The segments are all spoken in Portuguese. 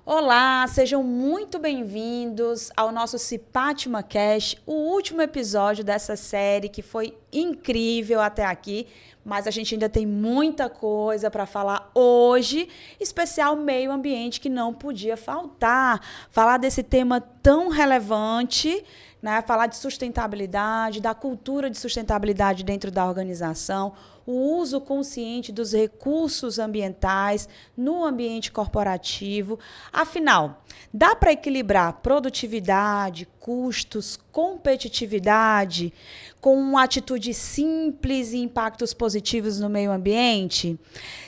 Olá, sejam muito bem-vindos ao nosso Cipatma Cash, o último episódio dessa série que foi incrível até aqui, mas a gente ainda tem muita coisa para falar hoje, especial meio ambiente que não podia faltar. Falar desse tema tão relevante, né? Falar de sustentabilidade, da cultura de sustentabilidade dentro da organização, o uso consciente dos recursos ambientais no ambiente corporativo. Afinal, dá para equilibrar produtividade, custos, competitividade com uma atitude simples e impactos positivos no meio ambiente?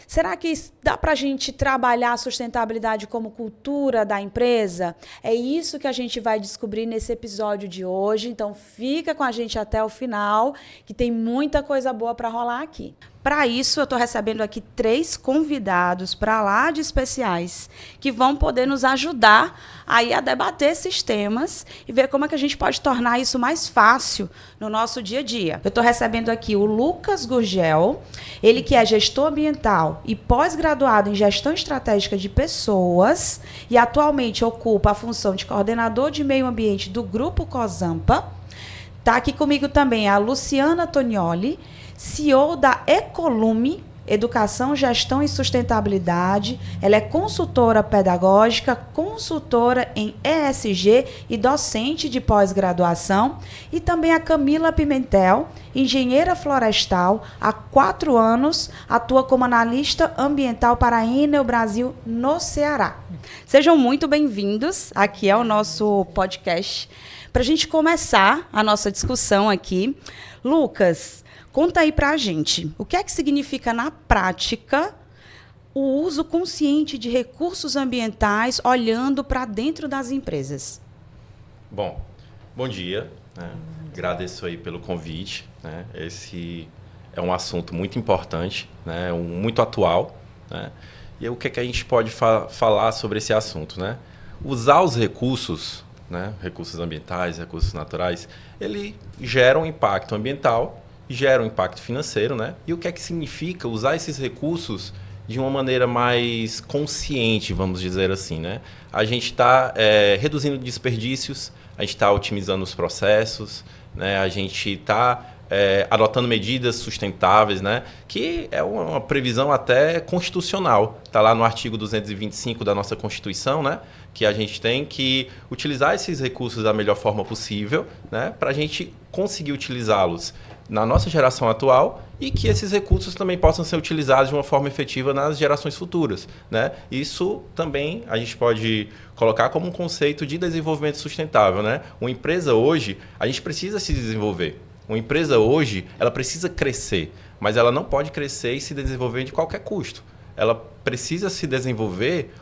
Será que dá para a gente trabalhar a sustentabilidade como cultura da empresa? É isso que a gente vai descobrir nesse episódio de hoje. Então, fica com a gente até o final, que tem muita coisa boa para rolar aqui. Para isso, eu estou recebendo aqui 3 convidados para lá de especiais que vão poder nos ajudar aí a debater esses temas e ver como é que a gente pode tornar isso mais fácil no nosso dia a dia. Eu estou recebendo aqui o Lucas Gurgel, ele que é gestor ambiental e pós-graduado em gestão estratégica de pessoas e atualmente ocupa a função de coordenador de meio ambiente do Grupo Cozampa. Está aqui comigo também a Luciana Tonioli, CEO da Ecolume, Educação, Gestão e Sustentabilidade. Ela é consultora pedagógica, consultora em ESG e docente de pós-graduação. E também a Camila Pimentel, engenheira florestal, há 4 anos, atua como analista ambiental para a Enel Brasil no Ceará. Sejam muito bem-vindos aqui ao nosso podcast. Para a gente começar a nossa discussão aqui, Lucas, conta aí para a gente, o que é que significa na prática o uso consciente de recursos ambientais olhando para dentro das empresas? Bom dia, né? Agradeço aí pelo convite, né? Esse é um assunto muito importante, né? Muito atual, né? E o que é que a gente pode falar sobre esse assunto, né? Usar os recursos, né? Recursos ambientais, recursos naturais, ele gera um impacto ambiental, gera um impacto financeiro, né? E o que é que significa usar esses recursos de uma maneira mais consciente, vamos dizer assim, né? A gente está reduzindo desperdícios, a gente está otimizando os processos, né? A gente está adotando medidas sustentáveis, né? Que é uma previsão até constitucional. Está lá no artigo 225 da nossa Constituição, né? Que a gente tem que utilizar esses recursos da melhor forma possível, né? Para a gente conseguir utilizá-los na nossa geração atual e que esses recursos também possam ser utilizados de uma forma efetiva nas gerações futuras, né? Isso também a gente pode colocar como um conceito de desenvolvimento sustentável, né? Uma empresa hoje, a gente precisa se desenvolver. Uma empresa hoje, ela precisa crescer, mas ela não pode crescer e se desenvolver de qualquer custo. Ela precisa se desenvolver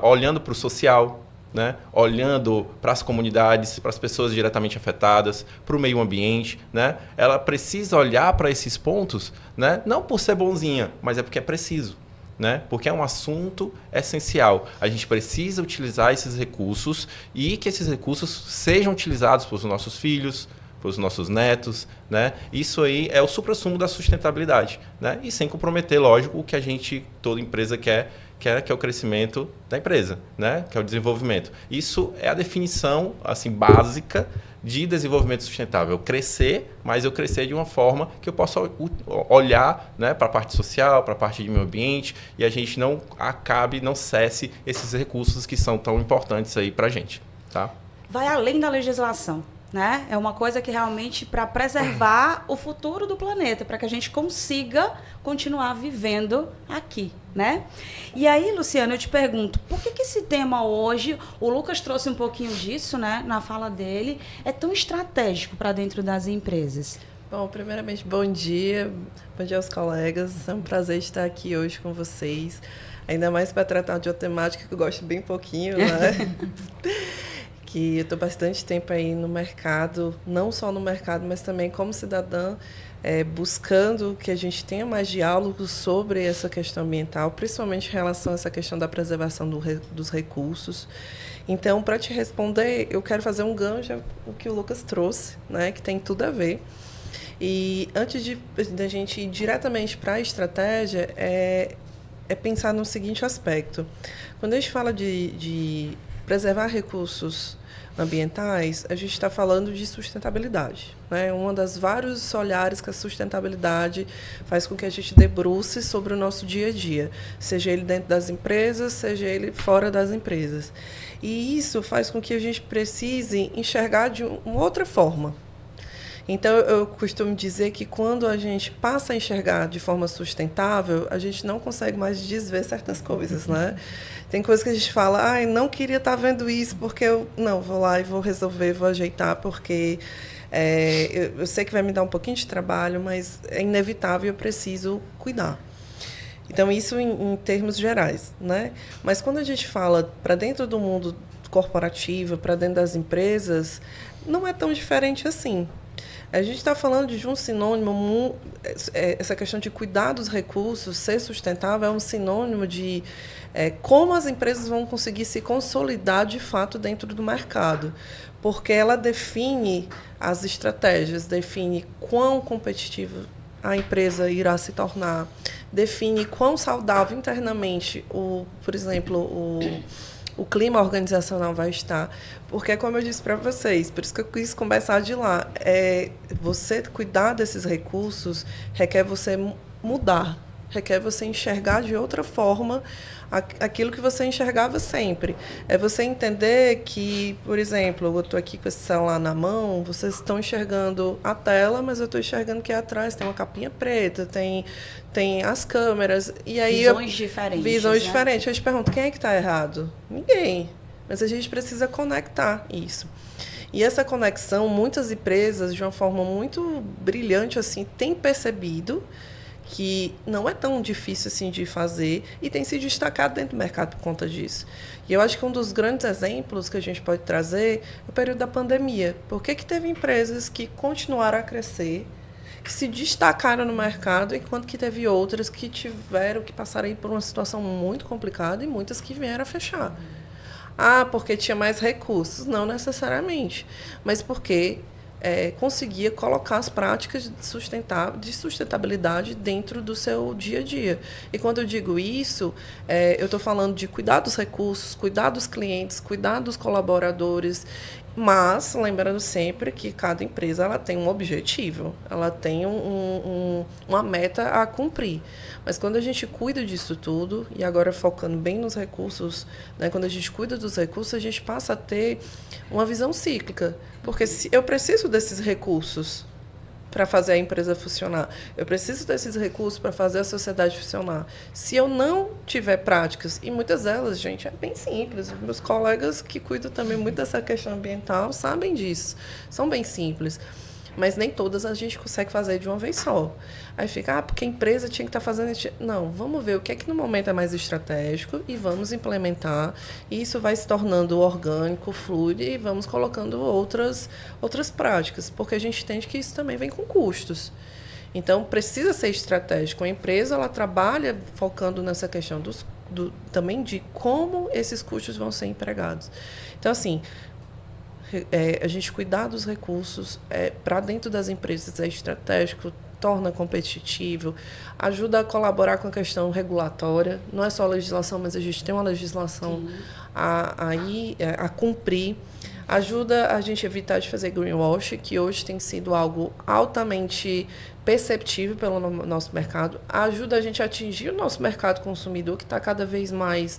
olhando para o social, né? Olhando para as comunidades, para as pessoas diretamente afetadas, para o meio ambiente, né? Ela precisa olhar para esses pontos, né? Não por ser bonzinha, mas é porque é preciso, né? Porque é um assunto essencial. A gente precisa utilizar esses recursos e que esses recursos sejam utilizados pelos nossos filhos, pelos nossos netos, né? Isso aí é o suprassumo da sustentabilidade, né? E sem comprometer, lógico, o que a gente, toda empresa quer, que é o crescimento da empresa, né? Que é o desenvolvimento. Isso é a definição assim, básica de desenvolvimento sustentável. Crescer, mas eu crescer de uma forma que eu possa olhar, né, para a parte social, para a parte de meio ambiente, e a gente não cesse esses recursos que são tão importantes aí para a gente. Tá? Vai além da legislação, né? É uma coisa que realmente para preservar o futuro do planeta, para que a gente consiga continuar vivendo aqui, né? E aí, Luciana, eu te pergunto, por que esse tema hoje, o Lucas trouxe um pouquinho disso, né, na fala dele, é tão estratégico para dentro das empresas? Bom, primeiramente, bom dia aos colegas, é um prazer estar aqui hoje com vocês, ainda mais para tratar de uma temática que eu gosto bem pouquinho, né? Que eu estou bastante tempo aí no mercado, não só no mercado, mas também como cidadã, buscando que a gente tenha mais diálogos sobre essa questão ambiental, principalmente em relação a essa questão da preservação dos recursos. Então, para te responder, eu quero fazer um gancho o que o Lucas trouxe, né, que tem tudo a ver. E antes de a gente ir diretamente para a estratégia, é pensar no seguinte aspecto. Quando a gente fala de preservar recursos ambientais, a gente está falando de sustentabilidade, né? Um dos vários olhares que a sustentabilidade faz com que a gente debruce sobre o nosso dia a dia, seja ele dentro das empresas, seja ele fora das empresas. E isso faz com que a gente precise enxergar de uma outra forma. Então, eu costumo dizer que quando a gente passa a enxergar de forma sustentável, a gente não consegue mais desver certas coisas, né? Tem coisas que a gente fala, não queria estar vendo isso, porque eu vou lá e vou resolver, vou ajeitar, porque eu sei que vai me dar um pouquinho de trabalho, mas é inevitável, eu preciso cuidar. Então, isso em termos gerais, né? Mas quando a gente fala para dentro do mundo corporativo, para dentro das empresas, não é tão diferente assim. A gente está falando de um sinônimo, essa questão de cuidar dos recursos, ser sustentável, é um sinônimo de como as empresas vão conseguir se consolidar de fato dentro do mercado. Porque ela define as estratégias, define quão competitiva a empresa irá se tornar, define quão saudável internamente, por exemplo, o clima organizacional vai estar. Porque, como eu disse para vocês, por isso que eu quis começar de lá, você cuidar desses recursos requer você mudar, requer você enxergar de outra forma aquilo que você enxergava sempre. É você entender que, por exemplo, eu estou aqui com esse celular na mão, vocês estão enxergando a tela, mas eu estou enxergando que atrás tem uma capinha preta, tem as câmeras. E aí visões diferentes. Visões diferentes. Eu te pergunto, quem é que está errado? Ninguém. Mas a gente precisa conectar isso. E essa conexão, muitas empresas, de uma forma muito brilhante, assim, têm percebido que não é tão difícil assim de fazer e tem se destacado dentro do mercado por conta disso. E eu acho que um dos grandes exemplos que a gente pode trazer é o período da pandemia. Por que teve empresas que continuaram a crescer, que se destacaram no mercado, enquanto que teve outras que tiveram que passar aí por uma situação muito complicada e muitas que vieram a fechar? Porque tinha mais recursos. Não necessariamente, mas porque conseguia colocar as práticas de sustentabilidade dentro do seu dia a dia. E quando eu digo isso, eu estou falando de cuidar dos recursos, cuidar dos clientes, cuidar dos colaboradores, mas lembrando sempre que cada empresa ela tem um objetivo, ela tem uma meta a cumprir. Mas quando a gente cuida disso tudo, e agora focando bem nos recursos, né, quando a gente cuida dos recursos, a gente passa a ter uma visão cíclica. Porque se eu preciso desses recursos para fazer a empresa funcionar, eu preciso desses recursos para fazer a sociedade funcionar. Se eu não tiver práticas, e muitas delas, gente, é bem simples. Meus colegas que cuidam também muito dessa questão ambiental sabem disso. São bem simples. Mas nem todas a gente consegue fazer de uma vez só. Aí fica, porque a empresa tinha que estar fazendo isso. Não, vamos ver o que é que no momento é mais estratégico e vamos implementar. E isso vai se tornando orgânico, fluido e vamos colocando outras práticas, porque a gente entende que isso também vem com custos. Então, precisa ser estratégico. A empresa ela trabalha focando nessa questão também de como esses custos vão ser empregados. Então, assim, a gente cuidar dos recursos para dentro das empresas é estratégico, torna competitivo, ajuda a colaborar com a questão regulatória. Não é só a legislação, mas a gente tem uma legislação a cumprir. Ajuda a gente a evitar de fazer greenwash, que hoje tem sido algo altamente perceptível pelo nosso mercado. Ajuda a gente a atingir o nosso mercado consumidor, que está cada vez mais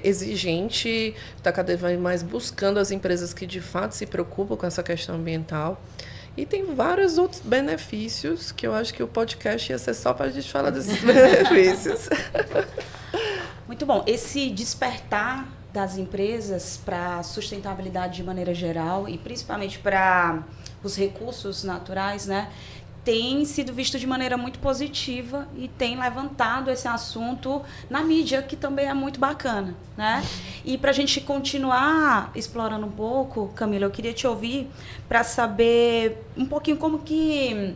exigente, está cada vez mais buscando as empresas que, de fato, se preocupam com essa questão ambiental. E tem vários outros benefícios que eu acho que o podcast ia ser só para a gente falar desses benefícios. Muito bom. Esse despertar das empresas para a sustentabilidade de maneira geral e principalmente para os recursos naturais, né, tem sido visto de maneira muito positiva e tem levantado esse assunto na mídia, que também é muito bacana, né? E para a gente continuar explorando um pouco, Camila, eu queria te ouvir para saber um pouquinho como que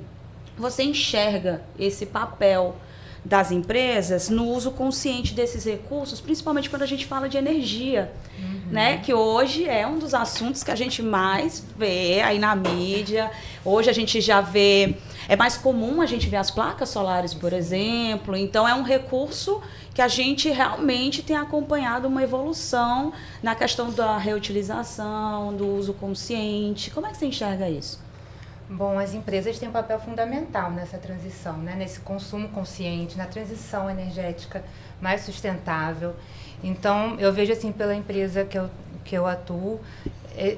você enxerga esse papel das empresas no uso consciente desses recursos, principalmente quando a gente fala de energia, né? Que hoje é um dos assuntos que a gente mais vê aí na mídia. Hoje a gente já vê, é mais comum a gente ver as placas solares, por exemplo. Então é um recurso que a gente realmente tem acompanhado uma evolução na questão da reutilização, do uso consciente. Como é que você enxerga isso? Bom, as empresas têm um papel fundamental nessa transição, né? Nesse consumo consciente, na transição energética mais sustentável. Então, eu vejo assim, pela empresa que eu atuo,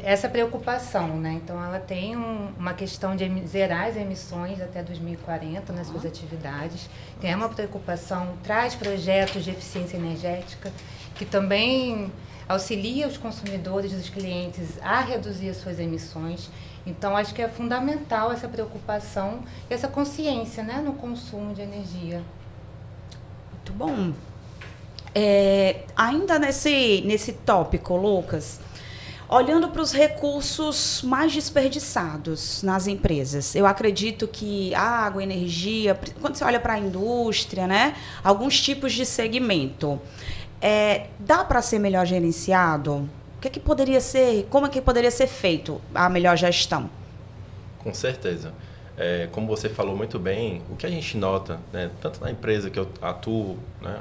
essa preocupação, né? Então, ela tem uma questão de zerar as emissões até 2040 nas suas atividades, tem uma preocupação, traz projetos de eficiência energética, que também auxilia os consumidores, os clientes a reduzir as suas emissões. Então, acho que é fundamental essa preocupação e essa consciência, né, no consumo de energia. Muito bom. Ainda nesse tópico, Lucas, olhando para os recursos mais desperdiçados nas empresas, eu acredito que água, energia, quando você olha para a indústria, né, alguns tipos de segmento, dá para ser melhor gerenciado? O que poderia ser, como é que poderia ser feito a melhor gestão? Com certeza. Como você falou muito bem, o que a gente nota, né, tanto na empresa que eu atuo, né,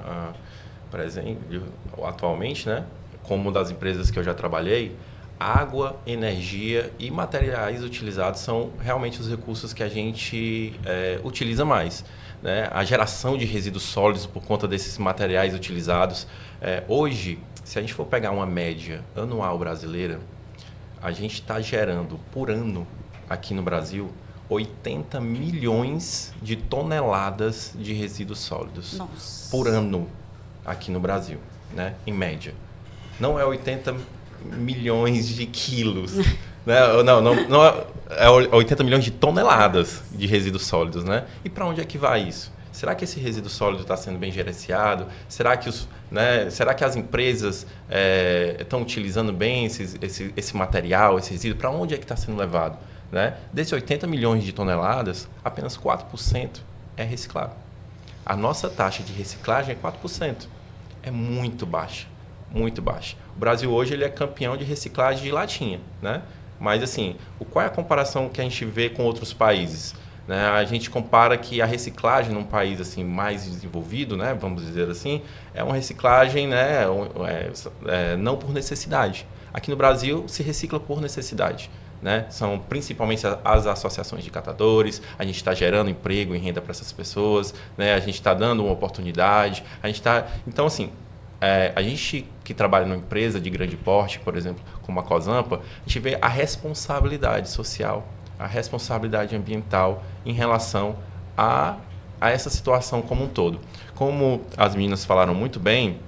atualmente, né, como das empresas que eu já trabalhei, água, energia e materiais utilizados são realmente os recursos que a gente utiliza mais, né? A geração de resíduos sólidos por conta desses materiais utilizados. Hoje, se a gente for pegar uma média anual brasileira, a gente está gerando por ano aqui no Brasil 80 milhões de toneladas de resíduos sólidos. Nossa. Por ano aqui no Brasil, né? Em média. Não é 80 milhões de quilos, né? Não é 80 milhões de toneladas de resíduos sólidos, né? E para onde é que vai isso? Será que esse resíduo sólido está sendo bem gerenciado? Será que as empresas estão utilizando bem esse material, esse resíduo? Para onde é que está sendo levado? Né? Desses 80 milhões de toneladas, apenas 4% é reciclado. A nossa taxa de reciclagem é 4%. É muito baixa, muito baixa. O Brasil hoje ele é campeão de reciclagem de latinha, né? Mas assim, qual é a comparação que a gente vê com outros países? Né? A gente compara que a reciclagem num país assim, mais desenvolvido, né, vamos dizer assim, é uma reciclagem, né, não por necessidade. Aqui no Brasil se recicla por necessidade. Né? São principalmente as associações de catadores, a gente está gerando emprego e renda para essas pessoas, né? A gente está dando uma oportunidade, Então, assim, a gente que trabalha numa empresa de grande porte, por exemplo, como a Cosampa, a gente vê a responsabilidade social, a responsabilidade ambiental em relação a essa situação como um todo. Como as meninas falaram muito bem,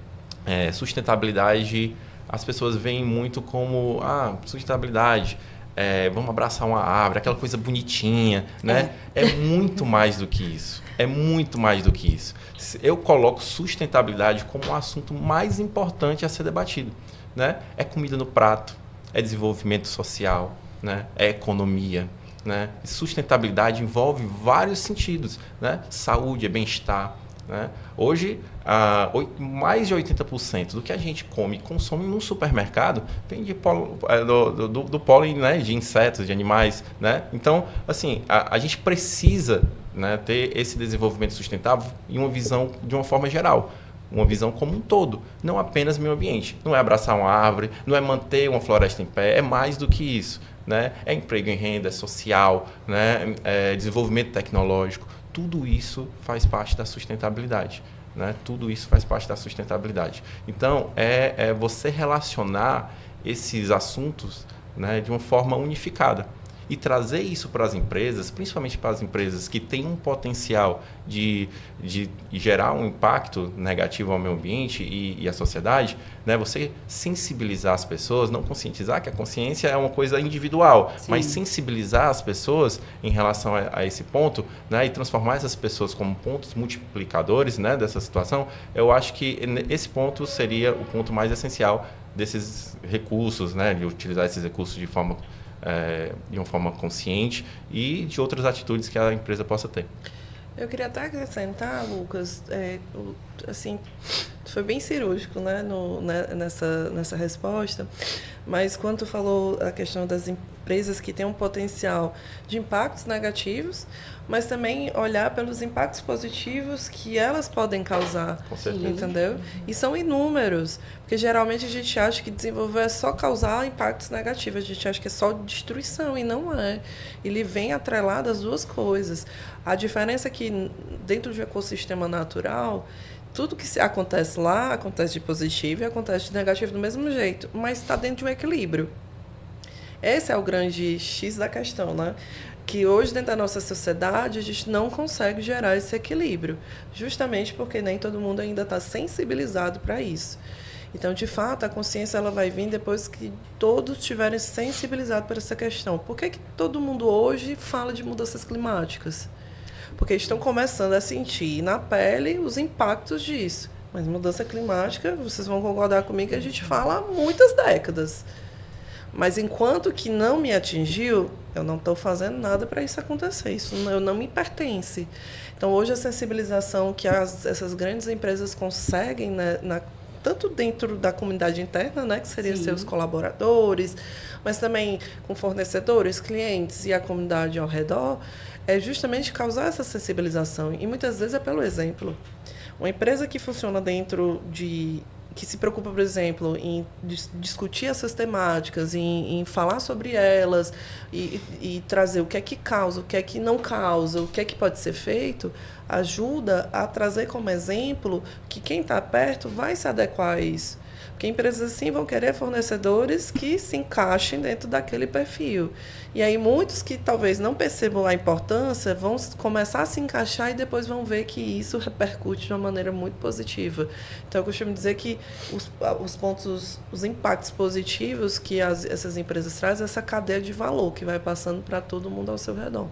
sustentabilidade, as pessoas veem muito como sustentabilidade, vamos abraçar uma árvore, aquela coisa bonitinha, né? É muito mais do que isso. É muito mais do que isso. Eu coloco sustentabilidade como o assunto mais importante a ser debatido, né? É comida no prato, é desenvolvimento social, né? É economia, né? E sustentabilidade envolve vários sentidos, né? Saúde, bem-estar, né? Hoje, mais de 80% do que a gente come e consome num supermercado vem do pólen, né, de insetos, de animais, né? Então, assim, a gente precisa, né, ter esse desenvolvimento sustentável em uma visão de uma forma geral, uma visão como um todo, não apenas meio ambiente. Não é abraçar uma árvore, não é manter uma floresta em pé, é mais do que isso, né? É emprego em renda, é social, né? É desenvolvimento tecnológico. Tudo isso faz parte da sustentabilidade, né? Tudo isso faz parte da sustentabilidade. Então, você relacionar esses assuntos, né, de uma forma unificada e trazer isso para as empresas, principalmente para as empresas que têm um potencial de gerar um impacto negativo ao meio ambiente e à sociedade, né? Você sensibilizar as pessoas, não conscientizar, que a consciência é uma coisa individual, sim, mas sensibilizar as pessoas em relação a esse ponto, né? E transformar essas pessoas como pontos multiplicadores, né, dessa situação, eu acho que esse ponto seria o ponto mais essencial desses recursos, né, de utilizar esses recursos de uma forma consciente e de outras atitudes que a empresa possa ter. Eu queria até acrescentar, Lucas, assim, foi bem cirúrgico, né, nessa resposta, mas quando tu falou a questão das empresas que têm um potencial de impactos negativos, mas também olhar pelos impactos positivos que elas podem causar, Com certeza. entendeu? E são inúmeros, porque geralmente a gente acha que desenvolver é só causar impactos negativos, a gente acha que é só destruição, e não é. Ele vem atrelado às duas coisas. A diferença é que dentro de um ecossistema natural, tudo que acontece lá acontece de positivo e acontece de negativo do mesmo jeito, mas está dentro de um equilíbrio. Esse é o grande X da questão, né? Que hoje, dentro da nossa sociedade, a gente não consegue gerar esse equilíbrio, justamente porque nem todo mundo ainda está sensibilizado para isso. Então, de fato, a consciência ela vai vir depois que todos estiverem sensibilizados para essa questão. Por que todo mundo hoje fala de mudanças climáticas? Porque estão começando a sentir na pele os impactos disso. Mas mudança climática, vocês vão concordar comigo que a gente fala há muitas décadas. Mas enquanto que não me atingiu, eu não estou fazendo nada para isso acontecer. Isso não me pertence. Então, hoje, a sensibilização que essas grandes empresas conseguem, né, tanto dentro da comunidade interna, né, que seriam seus colaboradores, mas também com fornecedores, clientes e a comunidade ao redor, é justamente causar essa sensibilização. E muitas vezes é pelo exemplo. Uma empresa que funciona dentro que se preocupa, por exemplo, em discutir essas temáticas, em falar sobre elas e trazer o que é que causa, o que é que não causa, o que é que pode ser feito, ajuda a trazer como exemplo que quem está perto vai se adequar a isso. Porque empresas assim vão querer fornecedores que se encaixem dentro daquele perfil. E aí muitos que talvez não percebam a importância vão começar a se encaixar e depois vão ver que isso repercute de uma maneira muito positiva. Então eu costumo dizer que os impactos positivos que essas empresas trazem, essa cadeia de valor que vai passando para todo mundo ao seu redor.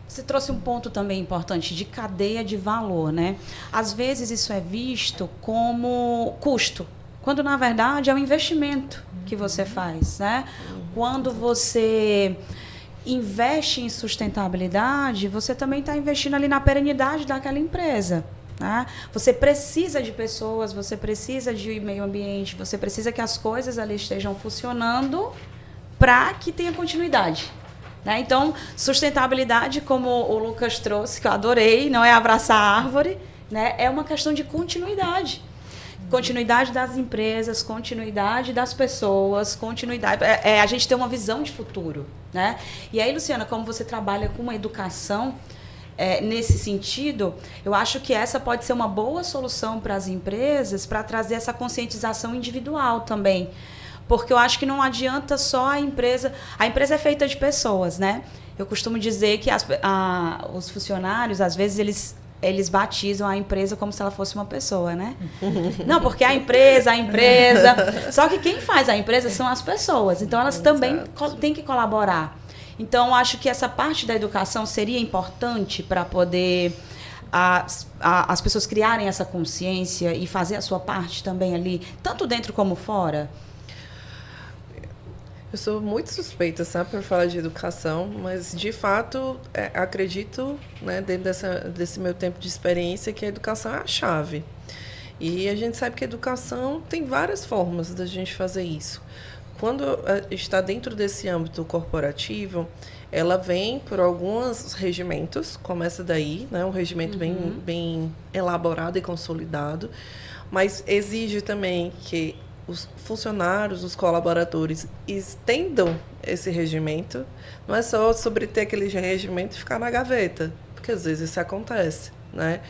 Você trouxe um ponto também importante de cadeia de valor, né? Às vezes isso é visto como custo, quando na verdade é um investimento que você faz, né? Quando você investe em sustentabilidade, você também está investindo ali na perenidade daquela empresa, né? Você precisa de pessoas, você precisa de meio ambiente, você precisa que as coisas ali estejam funcionando para que tenha continuidade. Né? Então, sustentabilidade, como o Lucas trouxe, que eu adorei, não é abraçar a árvore, né? É uma questão de continuidade. Continuidade das empresas, continuidade das pessoas, continuidade. A gente tem uma visão de futuro. Né? E aí, Luciana, como você trabalha com uma educação nesse sentido, eu acho que essa pode ser uma boa solução para as empresas para trazer essa conscientização individual também. Porque eu acho que não adianta só a empresa é feita de pessoas, né? Eu costumo dizer que os funcionários, às vezes, eles batizam a empresa como se ela fosse uma pessoa, né? Não, porque a empresa... Só que quem faz a empresa são as pessoas. Então, elas também têm que colaborar. Então, acho que essa parte da educação seria importante para poder as pessoas criarem essa consciência e fazer a sua parte também ali, tanto dentro como fora. Eu sou muito suspeita, sabe, por falar de educação, mas, de fato, acredito, né, dentro desse meu tempo de experiência, que a educação é a chave. E a gente sabe que a educação tem várias formas da gente fazer isso. Quando está dentro desse âmbito corporativo, ela vem por alguns regimentos, começa daí, né, um regimento bem elaborado e consolidado, mas exige também que os funcionários, os colaboradores estendam esse regimento. Não é só sobreter aquele regimento e ficar na gaveta, porque às vezes isso acontece, né?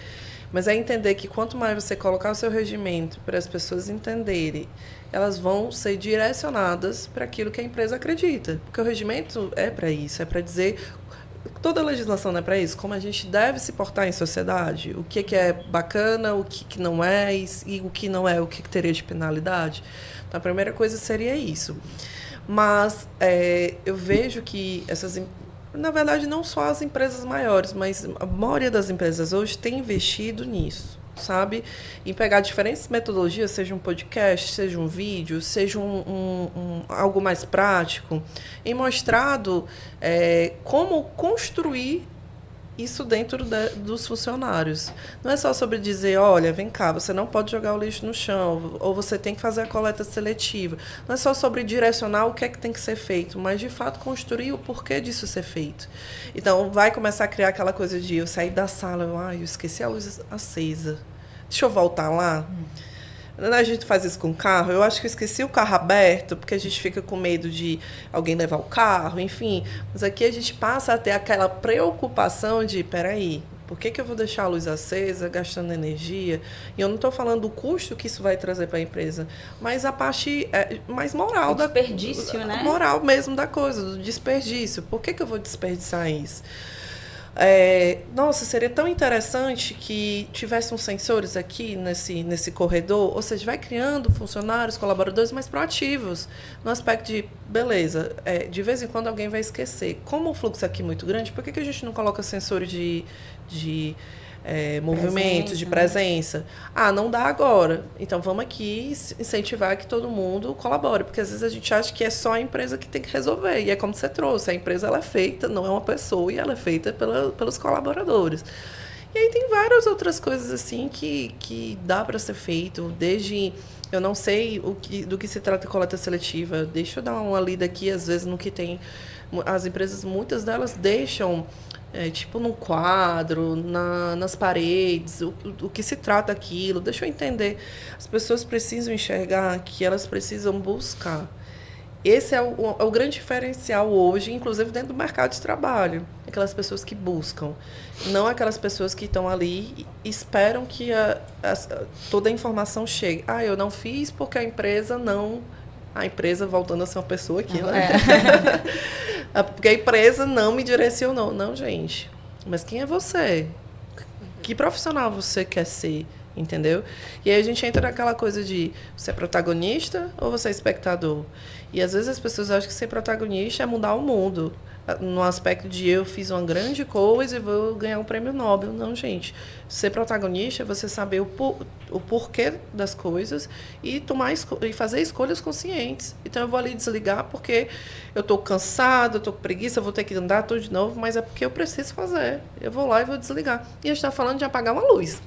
Mas é entender que quanto mais você colocar o seu regimento para as pessoas entenderem, elas vão ser direcionadas para aquilo que a empresa acredita. Porque o regimento é para isso, é para dizer... Toda a legislação não é para isso, como a gente deve se portar em sociedade, o que é bacana, o que não é, e o que não é, o que teria de penalidade. Então, a primeira coisa seria isso. Mas eu vejo que na verdade, não só as empresas maiores, mas a maioria das empresas hoje tem investido nisso, sabe? Em pegar diferentes metodologias, seja um podcast, seja um vídeo, seja algo mais prático, e mostrado como construir isso dentro dos funcionários. Não é só sobre dizer, olha, vem cá, você não pode jogar o lixo no chão, ou você tem que fazer a coleta seletiva. Não é só sobre direcionar o que é que tem que ser feito, mas, de fato, construir o porquê disso ser feito. Então, vai começar a criar aquela coisa de eu sair da sala, eu esqueci a luz acesa. Deixa eu voltar lá. A gente faz isso com o carro. Eu acho que eu esqueci o carro aberto, porque a gente fica com medo de alguém levar o carro, enfim. Mas aqui a gente passa a ter aquela preocupação de, peraí, por que eu vou deixar a luz acesa, gastando energia? E eu não estou falando do custo que isso vai trazer para a empresa, mas a parte mais moral. O desperdício, né? Moral mesmo da coisa, do desperdício. Por que eu vou desperdiçar isso? Nossa, seria tão interessante que tivesse uns sensores aqui nesse corredor, ou seja, vai criando funcionários, colaboradores mais proativos, no aspecto de, beleza, de vez em quando alguém vai esquecer. Como o fluxo aqui é muito grande, por que a gente não coloca sensores de movimentos, de presença? Não dá agora. Então, vamos aqui incentivar que todo mundo colabore, porque às vezes a gente acha que é só a empresa que tem que resolver, e é como você trouxe, a empresa ela é feita, não é uma pessoa, e ela é feita pelos colaboradores. E aí tem várias outras coisas assim que dá para ser feito, desde... Eu não sei do que se trata a coleta seletiva, deixa eu dar uma lida aqui, às vezes, no que tem... As empresas, muitas delas deixam... tipo num quadro, nas paredes, o que se trata aquilo. Deixa eu entender. As pessoas precisam enxergar que elas precisam buscar. Esse é o grande diferencial hoje, inclusive dentro do mercado de trabalho. Aquelas pessoas que buscam. Não aquelas pessoas que estão ali e esperam que toda a informação chegue. Eu não fiz porque a empresa não... A empresa, voltando a ser uma pessoa aqui, né? Porque a empresa não me direcionou. Não, gente. Mas quem é você? Que profissional você quer ser? Entendeu? E aí a gente entra naquela coisa de você é protagonista ou você é espectador? E às vezes as pessoas acham que ser protagonista é mudar o mundo. No aspecto de eu fiz uma grande coisa e vou ganhar um prêmio Nobel. Não, gente. Ser protagonista é você saber o porquê das coisas e fazer escolhas conscientes. Então, eu vou ali desligar porque eu estou cansado, eu estou com preguiça, eu vou ter que andar tudo de novo, mas é porque eu preciso fazer. Eu vou lá e vou desligar. E a gente está falando de apagar uma luz.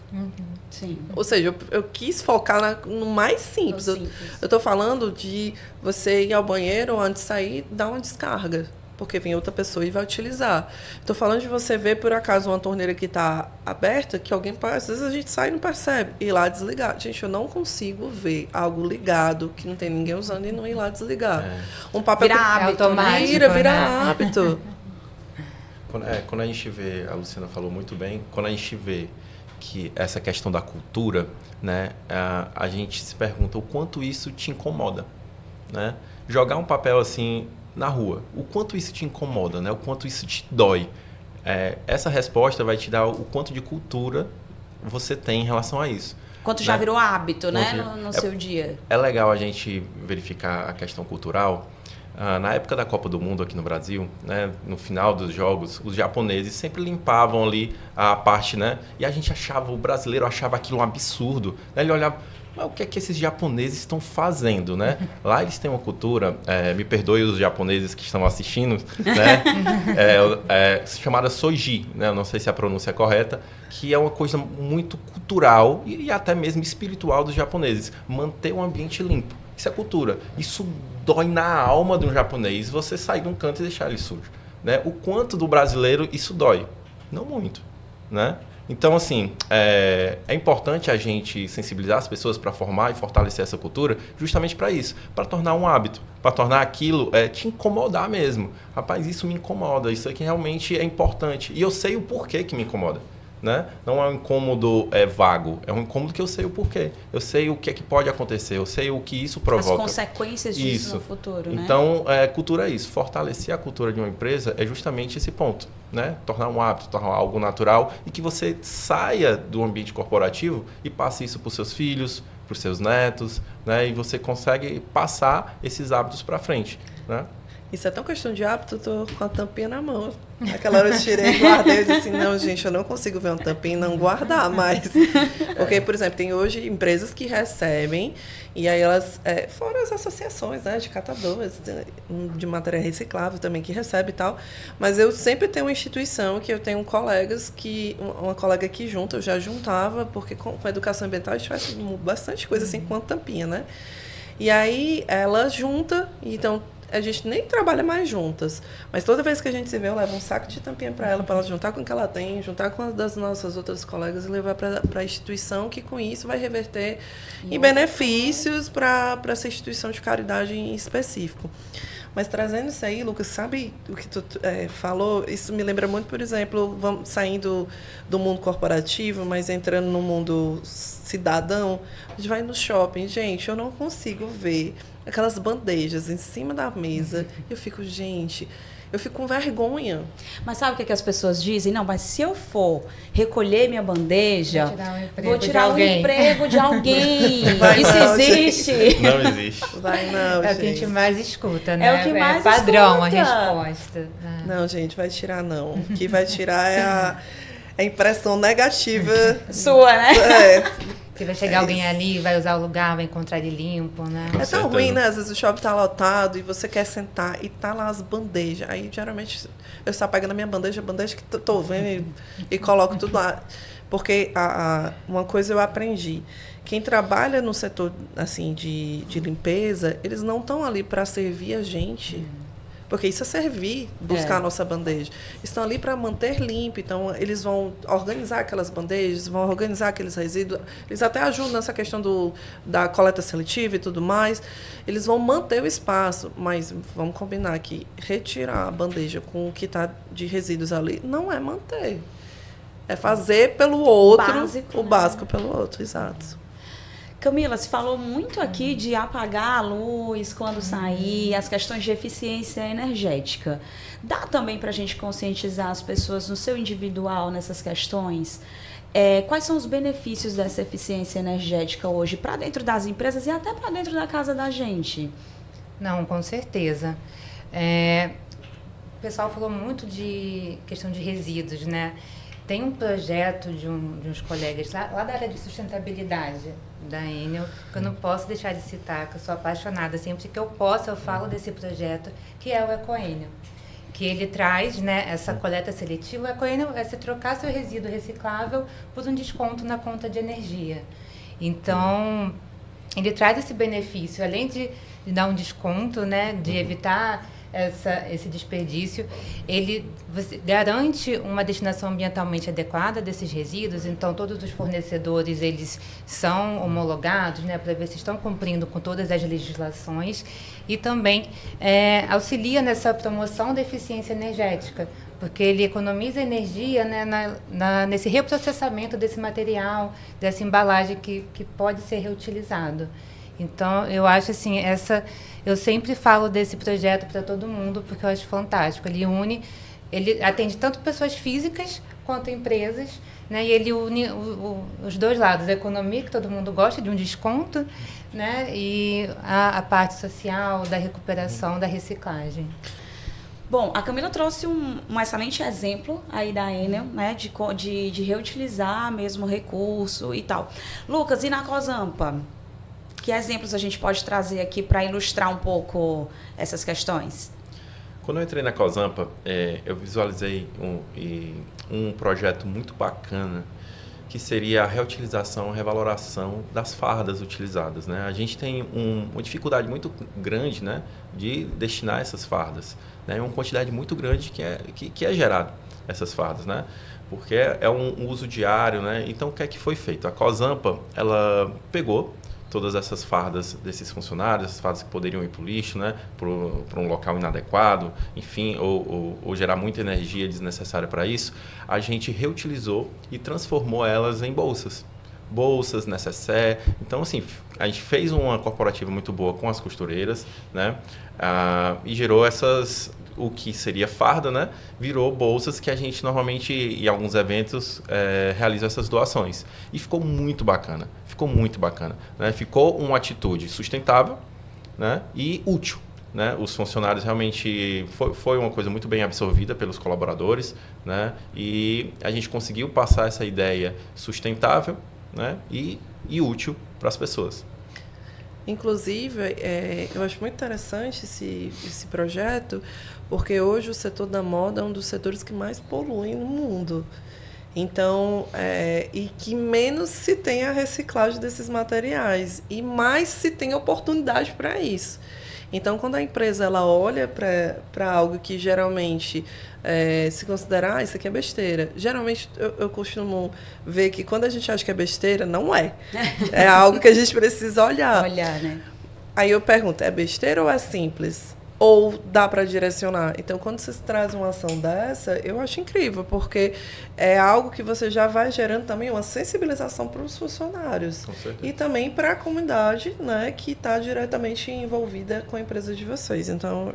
Sim. Ou seja, eu quis focar no mais simples. Eu estou falando de você ir ao banheiro ou antes de sair, dar uma descarga. Porque vem outra pessoa e vai utilizar. Estou falando de você ver, por acaso, uma torneira que está aberta, que alguém, às vezes a gente sai e não percebe, e ir lá desligar. Gente, eu não consigo ver algo ligado, que não tem ninguém usando, e não ir lá desligar. Um papel vira hábito, vira hábito. Quando a gente vê, a Luciana falou muito bem, quando a gente vê que essa questão da cultura, né, a gente se pergunta o quanto isso te incomoda, né? Jogar um papel assim na rua, o quanto isso te incomoda, né? O quanto isso te dói. Essa resposta vai te dar o quanto de cultura você tem em relação a isso. Quanto já virou hábito, né, no seu dia. É legal a gente verificar a questão cultural. Na época da Copa do Mundo aqui no Brasil, né, no final dos jogos, os japoneses sempre limpavam ali a parte, né? E a gente o brasileiro achava aquilo um absurdo, né? Ele olhava, mas o que é que esses japoneses estão fazendo, né? Lá eles têm uma cultura, me perdoe os japoneses que estão assistindo, né? Chamada soji, né? Eu não sei se a pronúncia é correta, que é uma coisa muito cultural e até mesmo espiritual dos japoneses. Manter o ambiente limpo. Isso é cultura. Isso dói na alma de um japonês você sair de um canto e deixar ele sujo, né? O quanto do brasileiro isso dói? Não muito, né? Então, assim, é importante a gente sensibilizar as pessoas para formar e fortalecer essa cultura justamente para isso, para tornar um hábito, para tornar aquilo te incomodar mesmo. Rapaz, isso me incomoda, isso aqui realmente é importante. E eu sei o porquê que me incomoda, né? Não é um incômodo vago, é um incômodo que eu sei o porquê. Eu sei o que é que pode acontecer, eu sei o que isso provoca. As consequências disso no futuro, né? Então, cultura é isso. Fortalecer a cultura de uma empresa é justamente esse ponto, né? Tornar um hábito, tornar algo natural e que você saia do ambiente corporativo e passe isso para os seus filhos, para os seus netos, né? E você consegue passar esses hábitos para frente, né? Isso é tão questão de hábito, eu tô com a tampinha na mão. Aquela hora eu tirei e guardei, eu disse, não, gente, eu não consigo ver uma tampinha e não guardar mais. Porque, por exemplo, tem hoje empresas que recebem, e aí elas, fora as associações, né, de catadores, de matéria reciclável também, que recebe e tal, mas eu sempre tenho uma instituição que eu tenho colegas que, uma colega que junta, eu já juntava, porque com educação ambiental a gente faz bastante coisa assim com a tampinha, né? E aí ela junta, então a gente nem trabalha mais juntas, mas toda vez que a gente se vê, eu levo um saco de tampinha para ela juntar com o que ela tem, juntar com as das nossas outras colegas e levar para a instituição, que com isso vai reverter em benefícios para essa instituição de caridade em específico. Mas trazendo isso aí, Lucas, sabe o que tu falou? Isso me lembra muito, por exemplo, vamos saindo do mundo corporativo, mas entrando no mundo cidadão. A gente vai no shopping. Gente, eu não consigo ver aquelas bandejas em cima da mesa. Eu fico, gente, eu fico com vergonha. Mas sabe o que as pessoas dizem? Não, mas se eu for recolher minha bandeja, vou tirar o emprego de alguém. Isso não, existe? Não existe. Vai não, É o que a gente mais escuta, né? É o que mais padrão escuta. a resposta. Não, gente, vai tirar não. O que vai tirar é a impressão negativa. Sua, né? Porque vai chegar alguém ali, vai usar o lugar, vai encontrar ele limpo, né? É tão ruim, né? Às vezes o shopping tá lotado e você quer sentar e tá lá as bandejas. Aí, geralmente, eu só pego na minha bandeja que tô vendo e coloco tudo lá. Porque uma coisa eu aprendi. Quem trabalha no setor assim, de limpeza, eles não estão ali para servir a gente. Porque isso é servir, buscar a nossa bandeja. Estão ali para manter limpo. Então, eles vão organizar aquelas bandejas, vão organizar aqueles resíduos. Eles até ajudam nessa questão da coleta seletiva e tudo mais. Eles vão manter o espaço. Mas vamos combinar que retirar a bandeja com o que está de resíduos ali não é manter. É fazer pelo outro, o básico pelo outro, exato. Camila, se falou muito aqui de apagar a luz quando sair, as questões de eficiência energética. Dá também para a gente conscientizar as pessoas no seu individual nessas questões? Quais são os benefícios dessa eficiência energética hoje para dentro das empresas e até para dentro da casa da gente? Não, com certeza. O pessoal falou muito de questão de resíduos, né? Tem um projeto de uns colegas lá da área de sustentabilidade, da Enel, que eu não posso deixar de citar, que eu sou apaixonada. Sempre que eu posso, eu falo desse projeto, que é o EcoEnel. Que ele traz, né, essa coleta seletiva. O EcoEnel é se trocar seu resíduo reciclável por um desconto na conta de energia. Então, ele traz esse benefício, além de dar um desconto, né, de evitar esse desperdício, ele garante uma destinação ambientalmente adequada desses resíduos. Então, todos os fornecedores, eles são homologados, né, para ver se estão cumprindo com todas as legislações, e também auxilia nessa promoção da eficiência energética, porque ele economiza energia, né, nesse reprocessamento desse material, dessa embalagem que pode ser reutilizado. Então, eu acho assim, eu sempre falo desse projeto para todo mundo, porque eu acho fantástico. Ele atende tanto pessoas físicas quanto empresas, né? E ele une os dois lados, a economia, que todo mundo gosta de um desconto, né? E a parte social, da recuperação, da reciclagem. Bom, a Camila trouxe um excelente exemplo aí da Enel, né, de reutilizar mesmo recurso e tal. Lucas, e na Cosampa? Que exemplos a gente pode trazer aqui para ilustrar um pouco essas questões? Quando eu entrei na Cosampa, eu visualizei um projeto muito bacana, que seria a reutilização, a revaloração das fardas utilizadas, né? A gente tem uma dificuldade muito grande, né, de destinar essas fardas, né? Uma quantidade muito grande que é gerada essas fardas, né? Porque é um uso diário, né? Então, o que é que foi feito? A Cosampa, ela pegou todas essas fardas desses funcionários, essas fardas que poderiam ir para o lixo, né, para um local inadequado, enfim, ou gerar muita energia desnecessária para isso, a gente reutilizou e transformou elas em bolsas, nécessaire. Então, assim, a gente fez uma corporativa muito boa com as costureiras, né, e gerou o que seria farda, né, virou bolsas que a gente normalmente, em alguns eventos, realiza essas doações. E ficou muito bacana, né? Ficou uma atitude sustentável, né, e útil. né, os funcionários realmente foi uma coisa muito bem absorvida pelos colaboradores, né, e a gente conseguiu passar essa ideia sustentável, né, e útil para as pessoas. Inclusive, eu acho muito interessante esse projeto, porque hoje o setor da moda é um dos setores que mais poluem no mundo. Então, e que menos se tem a reciclagem desses materiais e mais se tem oportunidade para isso. Então, quando a empresa ela olha para algo que geralmente se considera, isso aqui é besteira. Geralmente, eu costumo ver que quando a gente acha que é besteira, não é. É algo que a gente precisa olhar. Olhar, né? Aí eu pergunto, é besteira ou é simples? Ou dá para direcionar? Então, quando você traz uma ação dessa, eu acho incrível, porque é algo que você já vai gerando também uma sensibilização para os funcionários. Com certeza. E também para a comunidade, né, que está diretamente envolvida com a empresa de vocês. Então,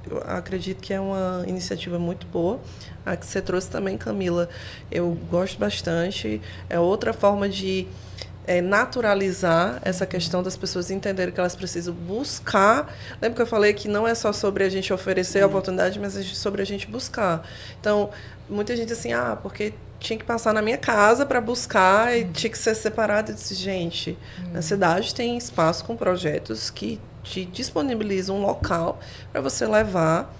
eu acredito que é uma iniciativa muito boa. A que você trouxe também, Camila, eu gosto bastante. É outra forma de naturalizar essa questão das pessoas entenderem que elas precisam buscar. Lembra que eu falei que não é só sobre a gente oferecer a oportunidade, mas sobre a gente buscar. Então, muita gente assim, porque tinha que passar na minha casa para buscar e tinha que ser separado. Eu disse, gente, na cidade tem espaço com projetos que te disponibilizam um local para você levar,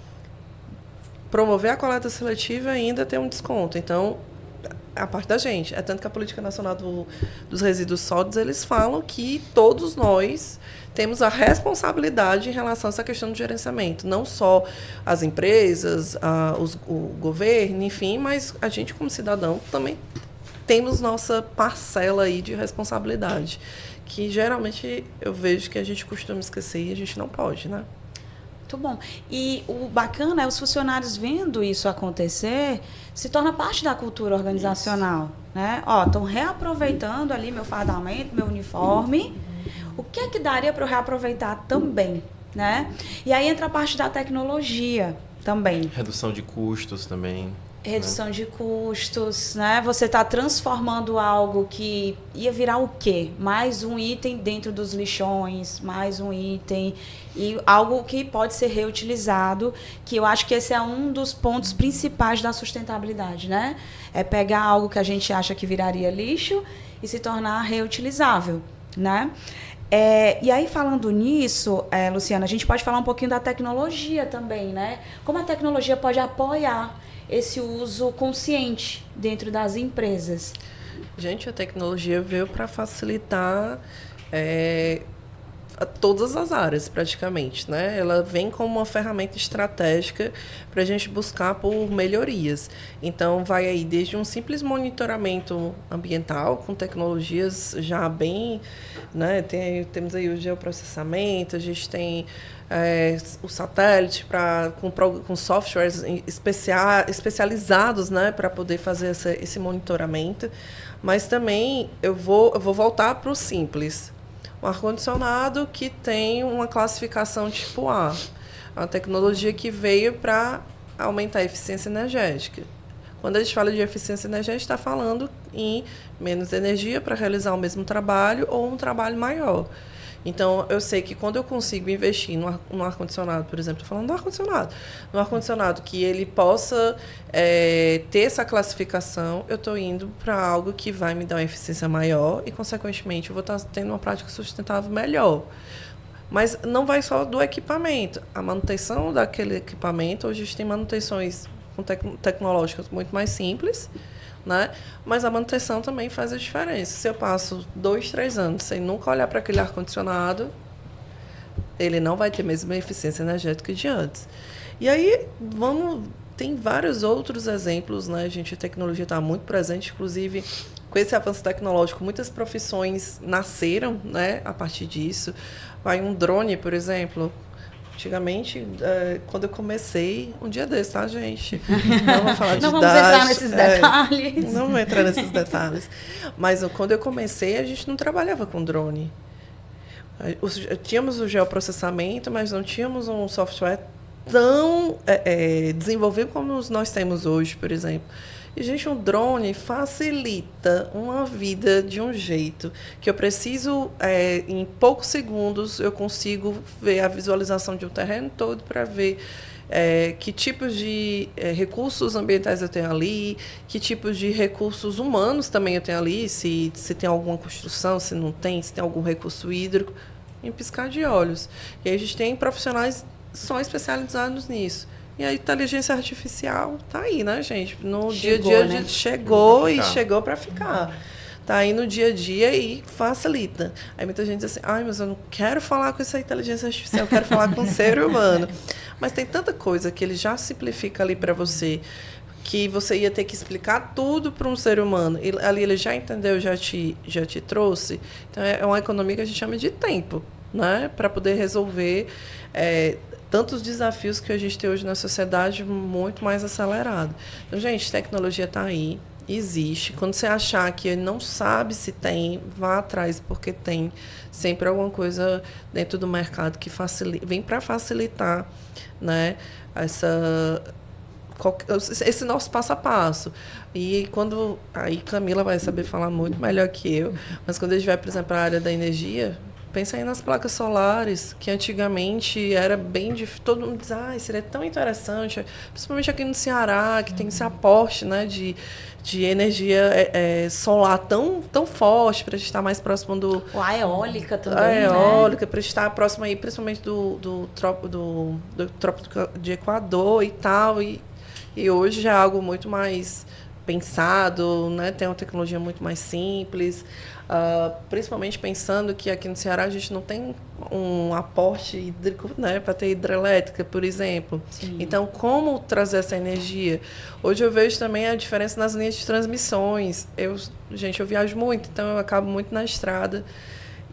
promover a coleta seletiva e ainda ter um desconto. Então, a parte da gente. É tanto que a Política Nacional dos Resíduos Sólidos, eles falam que todos nós temos a responsabilidade em relação a essa questão do gerenciamento. Não só as empresas, o governo, enfim, mas a gente, como cidadão, também temos nossa parcela aí de responsabilidade, que geralmente eu vejo que a gente costuma esquecer e a gente não pode, né? Muito bom. E o bacana é os funcionários vendo isso acontecer, se torna parte da cultura organizacional, né? Estão reaproveitando ali meu fardamento, meu uniforme. O que é que daria para eu reaproveitar também, né? E aí entra a parte da tecnologia também. Redução de custos também. Redução de custos, né? Você está transformando algo que ia virar o quê? Mais um item dentro dos lixões, mais um item, e algo que pode ser reutilizado, que eu acho que esse é um dos pontos principais da sustentabilidade, né? É pegar algo que a gente acha que viraria lixo e se tornar reutilizável, né? E aí, falando nisso, Luciana, a gente pode falar um pouquinho da tecnologia também, né? Como a tecnologia pode apoiar esse uso consciente dentro das empresas? Gente, a tecnologia veio para facilitar todas as áreas, praticamente, né? Ela vem como uma ferramenta estratégica para a gente buscar por melhorias. Então, vai aí desde um simples monitoramento ambiental, com tecnologias já bem, né? Temos aí o geoprocessamento, a gente tem o satélite com softwares especializados, né, para poder fazer esse monitoramento. Mas também eu vou voltar para o simples. Um ar-condicionado que tem uma classificação tipo A. Uma tecnologia que veio para aumentar a eficiência energética. Quando a gente fala de eficiência energética, está falando em menos energia para realizar o mesmo trabalho ou um trabalho maior. Então, eu sei que quando eu consigo investir no ar-condicionado, por exemplo, estou falando do ar-condicionado, no ar-condicionado que ele possa ter essa classificação, eu estou indo para algo que vai me dar uma eficiência maior e, consequentemente, eu vou estar tendo uma prática sustentável melhor. Mas não vai só do equipamento. A manutenção daquele equipamento, hoje a gente tem manutenções tecnológicas muito mais simples, né? Mas a manutenção também faz a diferença. Se eu passo 2, 3 anos sem nunca olhar para aquele ar-condicionado, ele não vai ter a mesma eficiência energética de antes. E aí, tem vários outros exemplos, né? A tecnologia está muito presente, inclusive com esse avanço tecnológico, muitas profissões nasceram, né, a partir disso. Vai um drone, por exemplo. Antigamente, quando eu comecei, um dia desse, tá, gente? Não vamos falar de não vamos entrar nesses detalhes. Não vamos entrar nesses detalhes. Mas quando eu comecei, a gente não trabalhava com drone. Tínhamos o geoprocessamento, mas não tínhamos um software tão desenvolvido como nós temos hoje, por exemplo. E, gente, um drone facilita uma vida de um jeito que eu preciso, em poucos segundos, eu consigo ver a visualização de um terreno todo para ver que tipos de recursos ambientais eu tenho ali, que tipos de recursos humanos também eu tenho ali, se tem alguma construção, se não tem, se tem algum recurso hídrico, em piscar de olhos. E aí a gente tem profissionais só especializados nisso. E a inteligência artificial está aí, né, gente? No dia a dia, né? A gente chegou e chegou para ficar. Está aí no dia a dia e facilita. Aí muita gente diz assim, mas eu não quero falar com essa inteligência artificial, eu quero falar com o ser humano. Mas tem tanta coisa que ele já simplifica ali para você, que você ia ter que explicar tudo para um ser humano. E ali ele já entendeu, já te trouxe. Então, é uma economia que a gente chama de tempo, né? Para poder resolver tantos desafios que a gente tem hoje na sociedade muito mais acelerado. Então, gente, tecnologia está aí, existe. Quando você achar que não sabe se tem, vá atrás, porque tem sempre alguma coisa dentro do mercado que vem para facilitar, né, esse nosso passo a passo. E aí Camila vai saber falar muito melhor que eu, mas quando a gente vai, por exemplo, para a área da energia, pensa aí nas placas solares, que antigamente era bem difícil. Todo mundo diz, seria tão interessante, principalmente aqui no Ceará, que tem esse aporte, né, de energia solar tão forte, para a gente estar mais próximo do... A eólica também, a eólica, para estar próximo aí, principalmente do trópico de Equador e tal. E hoje já é algo muito mais pensado, né? Tem uma tecnologia muito mais simples. Principalmente pensando que aqui no Ceará a gente não tem um aporte hídrico, né, para ter hidrelétrica, por exemplo. Sim. Então, como trazer essa energia? Hoje eu vejo também a diferença nas linhas de transmissões. Eu viajo muito, então eu acabo muito na estrada.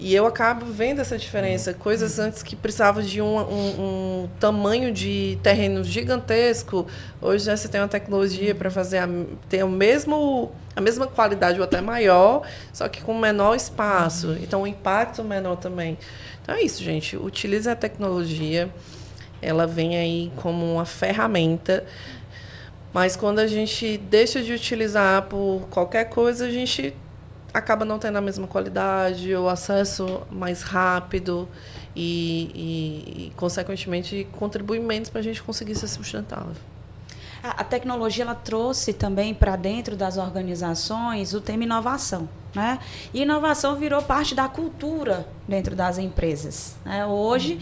E eu acabo vendo essa diferença. Coisas antes que precisavam de um tamanho de terreno gigantesco, hoje já você tem uma tecnologia para ter a mesma qualidade ou até maior, só que com menor espaço. Então, o impacto menor também. Então, é isso, gente. Utilize a tecnologia. Ela vem aí como uma ferramenta. Mas quando a gente deixa de utilizar por qualquer coisa, a gente acaba não tendo a mesma qualidade, o acesso mais rápido e consequentemente, contribui menos para a gente conseguir ser sustentável. A tecnologia ela trouxe também para dentro das organizações o tema inovação, né? E inovação virou parte da cultura dentro das empresas, né? Hoje,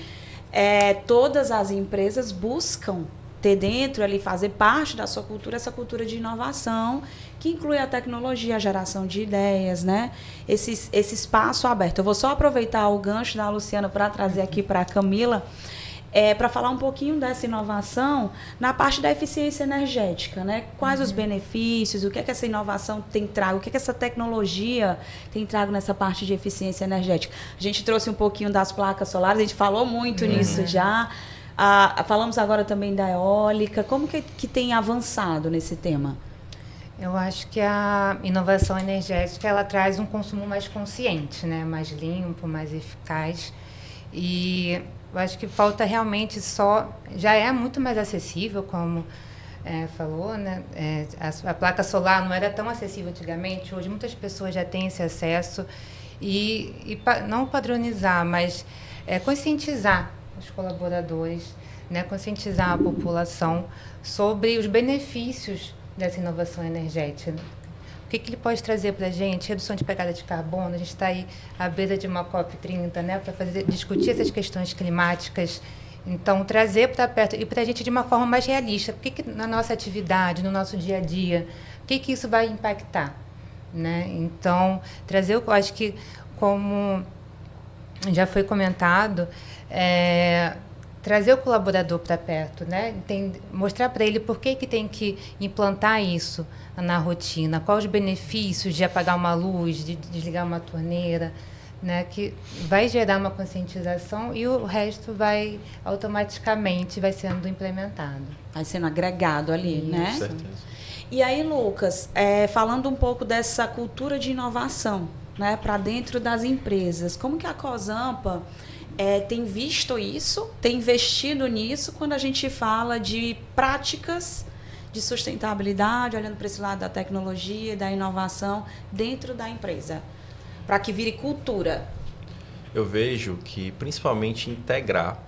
todas as empresas buscam ter dentro ali, fazer parte da sua cultura, essa cultura de inovação, que inclui a tecnologia, a geração de ideias, né? Esse espaço aberto. Eu vou só aproveitar o gancho da Luciana para trazer aqui para a Camila, para falar um pouquinho dessa inovação na parte da eficiência energética, né? Quais os benefícios, o que é que essa inovação tem trago, o que é que essa tecnologia tem trago nessa parte de eficiência energética. A gente trouxe um pouquinho das placas solares, a gente falou muito nisso já. Falamos agora também da eólica. Como que tem avançado nesse tema? Eu acho que a inovação energética ela traz um consumo mais consciente, né? Mais limpo, mais eficaz. E eu acho que falta realmente já é muito mais acessível, como falou, né? A placa solar não era tão acessível antigamente. Hoje muitas pessoas já têm esse acesso. E não padronizar, mas conscientizar os colaboradores, né? Conscientizar a população sobre os benefícios dessa inovação energética. O que ele pode trazer para a gente? Redução de pegada de carbono. A gente está aí à beira de uma COP30, né, para discutir essas questões climáticas. Então, trazer para perto e para a gente de uma forma mais realista. O que na nossa atividade, no nosso dia a dia, o que isso vai impactar? Né? Então, eu acho que, como já foi comentado, trazer o colaborador para perto, né? Mostrar para ele por que tem que implantar isso na rotina, quais os benefícios de apagar uma luz, de desligar uma torneira, né? Que vai gerar uma conscientização e o resto vai automaticamente sendo implementado. Vai sendo agregado ali, né? Com certeza. E aí, Lucas, falando um pouco dessa cultura de inovação, né, para dentro das empresas, como que a Cosampa tem visto isso, tem investido nisso quando a gente fala de práticas de sustentabilidade, olhando para esse lado da tecnologia, da inovação dentro da empresa, para que vire cultura? Eu vejo que principalmente integrar,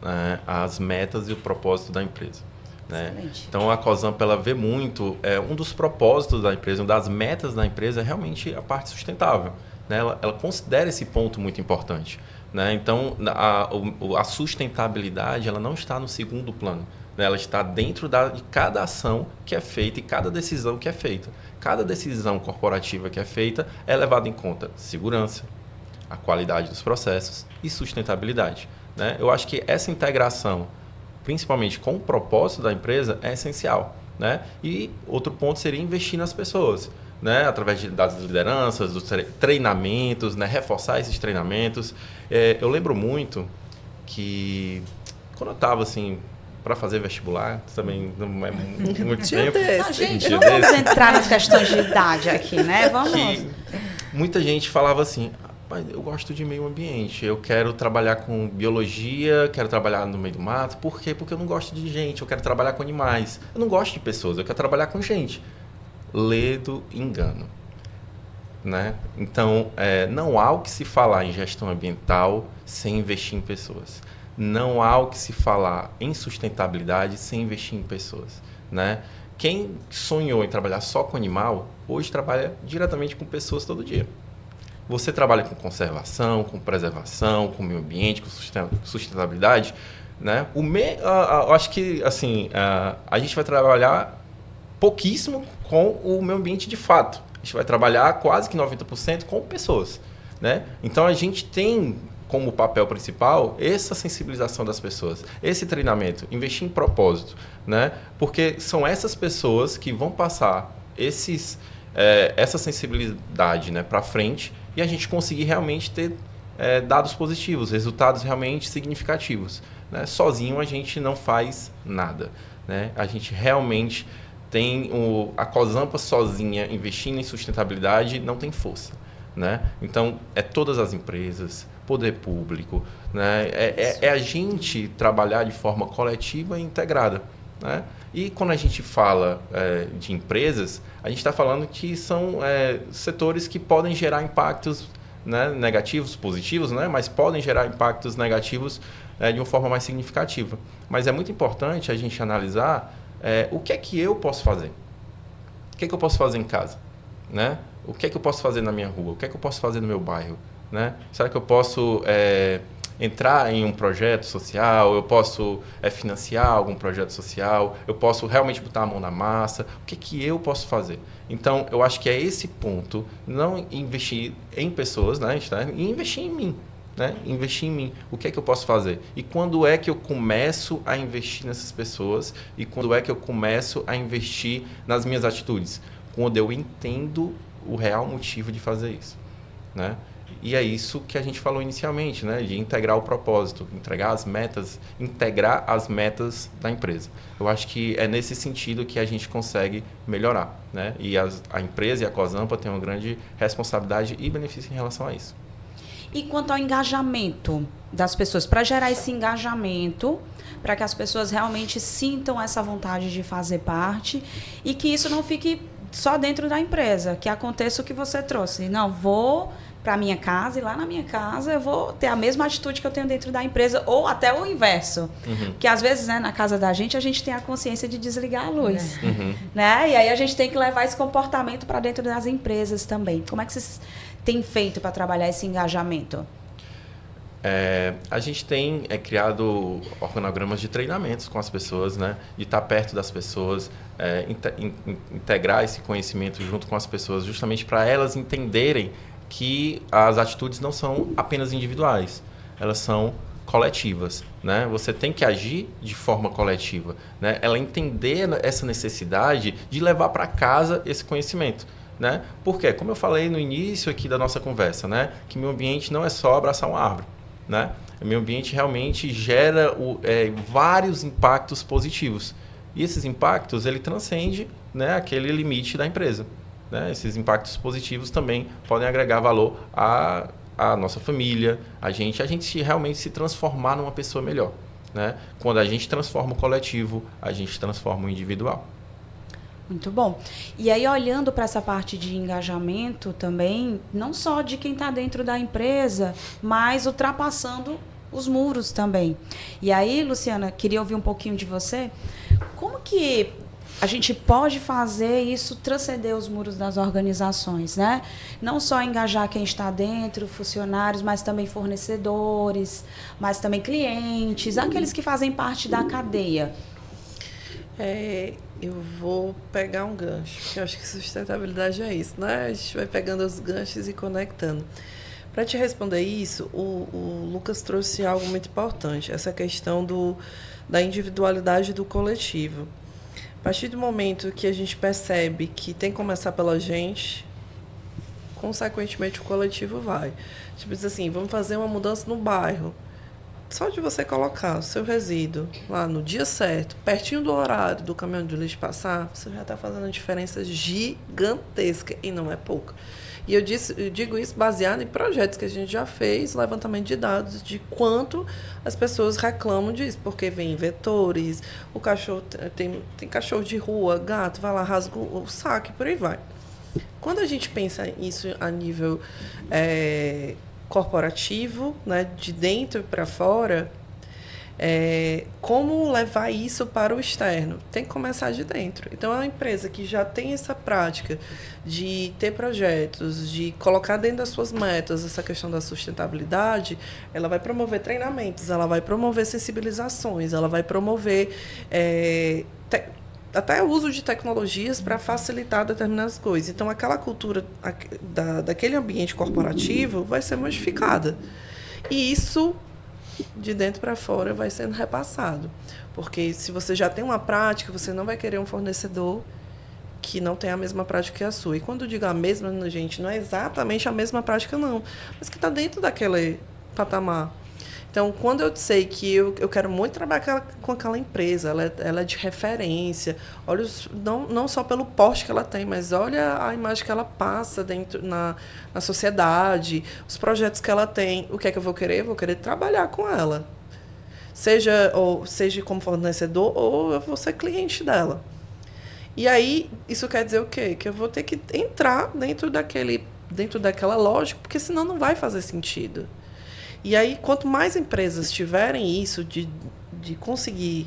né, as metas e o propósito da empresa. Né? Então a COSAMP ela vê muito, um dos propósitos da empresa, uma das metas da empresa é realmente a parte sustentável. Né? Ela considera esse ponto muito importante. Né? Então a sustentabilidade ela não está no segundo plano. Né? Ela está dentro de cada ação que é feita e cada decisão que é feita. Cada decisão corporativa que é feita é levada em conta segurança, a qualidade dos processos e sustentabilidade. Né? Eu acho que essa integração, principalmente com o propósito da empresa, é essencial. Né? E outro ponto seria investir nas pessoas, né? Através das lideranças, dos treinamentos, né? Reforçar esses treinamentos. Eu lembro muito que quando eu estava assim, para fazer vestibular, também não é muito tempo. Não, gente, não vamos entrar nas questões de idade aqui, né? Vamos. Muita gente falava assim, eu gosto de meio ambiente, eu quero trabalhar com biologia, quero trabalhar no meio do mato. Por quê? Porque eu não gosto de gente, eu quero trabalhar com animais. Eu não gosto de pessoas, eu quero trabalhar com gente. Ledo engano. Né? Então, não há o que se falar em gestão ambiental sem investir em pessoas. Não há o que se falar em sustentabilidade sem investir em pessoas. Né? Quem sonhou em trabalhar só com animal, hoje trabalha diretamente com pessoas todo dia. Você trabalha com conservação, com preservação, com meio ambiente, com sustentabilidade. Né? Eu acho que assim, a gente vai trabalhar pouquíssimo com o meio ambiente de fato. A gente vai trabalhar quase que 90% com pessoas. Né? Então, a gente tem como papel principal essa sensibilização das pessoas, esse treinamento, investir em propósito. Né? Porque são essas pessoas que vão passar essa sensibilidade, né, para frente e a gente conseguir realmente ter dados positivos, resultados realmente significativos. Né? Sozinho a gente não faz nada. Né? A gente realmente tem a COSAMPA sozinha investindo em sustentabilidade não tem força. Né? Então, todas as empresas, poder público, né? A gente trabalhar de forma coletiva e integrada. Né? E quando a gente fala de empresas, a gente está falando que são setores que podem gerar impactos, né, negativos, positivos, né, mas podem gerar impactos negativos de uma forma mais significativa. Mas é muito importante a gente analisar o que é que eu posso fazer. O que é que eu posso fazer em casa? Né? O que é que eu posso fazer na minha rua? O que é que eu posso fazer no meu bairro? Né? Será que eu posso entrar em um projeto social? Eu posso financiar algum projeto social? Eu posso realmente botar a mão na massa? O que é que eu posso fazer? Então, eu acho que é esse ponto, não investir em pessoas, né, e investir em mim. Né? Investir em mim. O que é que eu posso fazer? E quando é que eu começo a investir nessas pessoas? E quando é que eu começo a investir nas minhas atitudes? Quando eu entendo o real motivo de fazer isso. Né? E é isso que a gente falou inicialmente, né? De integrar o propósito, integrar as metas da empresa. Eu acho que é nesse sentido que a gente consegue melhorar. Né? E a empresa e a COSAMPA têm uma grande responsabilidade e benefício em relação a isso. E quanto ao engajamento das pessoas, para gerar esse engajamento, para que as pessoas realmente sintam essa vontade de fazer parte e que isso não fique só dentro da empresa, que aconteça o que você trouxe. Não, vou para a minha casa e lá na minha casa eu vou ter a mesma atitude que eu tenho dentro da empresa ou até o inverso. Uhum. Porque às vezes, né, na casa da gente tem a consciência de desligar a luz. Uhum. Né? E aí a gente tem que levar esse comportamento para dentro das empresas também. Como é que vocês têm feito para trabalhar esse engajamento? A gente tem criado organogramas de treinamentos com as pessoas, né? De estar perto das pessoas, integrar esse conhecimento junto com as pessoas, justamente para elas entenderem que as atitudes não são apenas individuais, elas são coletivas. Né? Você tem que agir de forma coletiva. Né? Ela entender essa necessidade de levar para casa esse conhecimento. Né? Porque, como eu falei no início aqui da nossa conversa, né? Que meio ambiente não é só abraçar uma árvore. Né? O meio ambiente realmente gera vários impactos positivos. E esses impactos, ele transcende, né, aquele limite da empresa. Né? Esses impactos positivos também podem agregar valor à nossa família, a gente realmente se transformar numa pessoa melhor. Né? Quando a gente transforma o coletivo, a gente transforma o individual. Muito bom. E aí, olhando para essa parte de engajamento também, não só de quem está dentro da empresa, mas ultrapassando os muros também. E aí, Luciana, queria ouvir um pouquinho de você. Como que a gente pode fazer isso transcender os muros das organizações, né? Não só engajar quem está dentro, funcionários, mas também fornecedores, mas também clientes, aqueles que fazem parte da cadeia. Eu vou pegar um gancho, porque eu acho que sustentabilidade é isso, né? A gente vai pegando os ganchos e conectando. Para te responder isso, o Lucas trouxe algo muito importante, essa questão da individualidade do coletivo. A partir do momento que a gente percebe que tem que começar pela gente, consequentemente o coletivo vai. Tipo assim, vamos fazer uma mudança no bairro. Só de você colocar o seu resíduo lá no dia certo, pertinho do horário do caminhão de lixo passar, você já está fazendo uma diferença gigantesca e não é pouca. E eu digo isso baseado em projetos que a gente já fez, levantamento de dados de quanto as pessoas reclamam disso, porque vem vetores, o cachorro tem cachorro de rua, gato, vai lá, rasga o saco e por aí vai. Quando a gente pensa isso a nível corporativo, né, de dentro para fora, como levar isso para o externo? Tem que começar de dentro. Então, é uma empresa que já tem essa prática de ter projetos, de colocar dentro das suas metas essa questão da sustentabilidade, ela vai promover treinamentos, ela vai promover sensibilizações, ela vai promover até o uso de tecnologias para facilitar determinadas coisas. Então, aquela cultura daquele ambiente corporativo vai ser modificada. E isso, de dentro para fora, vai sendo repassado. Porque se você já tem uma prática, você não vai querer um fornecedor que não tem a mesma prática que a sua. E quando eu digo a mesma, gente, não é exatamente a mesma prática, não. Mas que está dentro daquele patamar. Então, quando eu sei que eu quero muito trabalhar com aquela empresa, ela é de referência, olha não só pelo porte que ela tem, mas olha a imagem que ela passa dentro na sociedade, os projetos que ela tem, o que é que eu vou querer? Eu vou querer trabalhar com ela. Seja como fornecedor ou eu vou ser cliente dela. E aí, isso quer dizer o quê? Que eu vou ter que entrar dentro daquela lógica, porque senão não vai fazer sentido. E aí, quanto mais empresas tiverem isso de conseguir,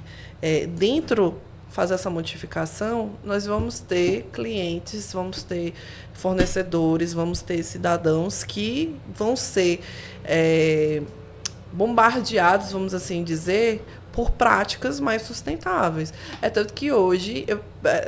dentro, fazer essa modificação, nós vamos ter clientes, vamos ter fornecedores, vamos ter cidadãos que vão ser bombardeados, vamos assim dizer, por práticas mais sustentáveis. É tanto que hoje,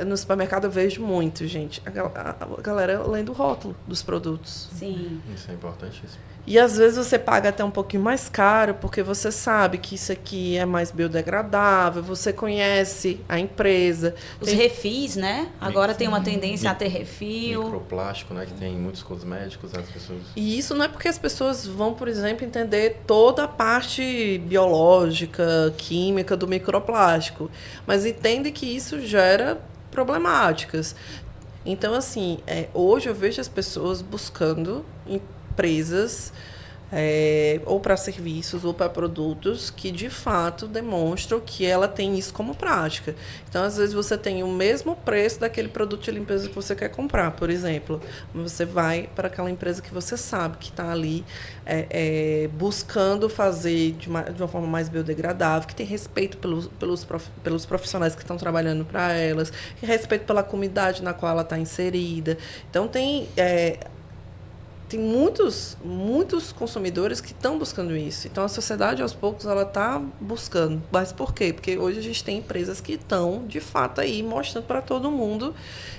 no supermercado, eu vejo muito, gente, a galera lendo o rótulo dos produtos. Sim. Isso é importantíssimo. E, às vezes, você paga até um pouquinho mais caro, porque você sabe que isso aqui é mais biodegradável, você conhece a empresa. Os refis, né? Agora tem uma tendência a ter refil. Microplástico, né? Que tem muitos cosméticos, as pessoas... E isso não é porque as pessoas vão, por exemplo, entender toda a parte biológica, química do microplástico, mas entendem que isso gera problemáticas. Então, assim, hoje eu vejo as pessoas buscando empresas ou para serviços ou para produtos que de fato demonstram que ela tem isso como prática. Então, às vezes, você tem o mesmo preço daquele produto de limpeza que você quer comprar, por exemplo. Você vai para aquela empresa que você sabe que está ali buscando fazer de uma forma mais biodegradável, que tem respeito pelos profissionais que estão trabalhando para elas, que tem respeito pela comunidade na qual ela está inserida. Então, tem muitos consumidores que estão buscando isso. Então, a sociedade, aos poucos, ela está buscando. Mas por quê? Porque hoje a gente tem empresas que estão, de fato, aí mostrando para todo mundo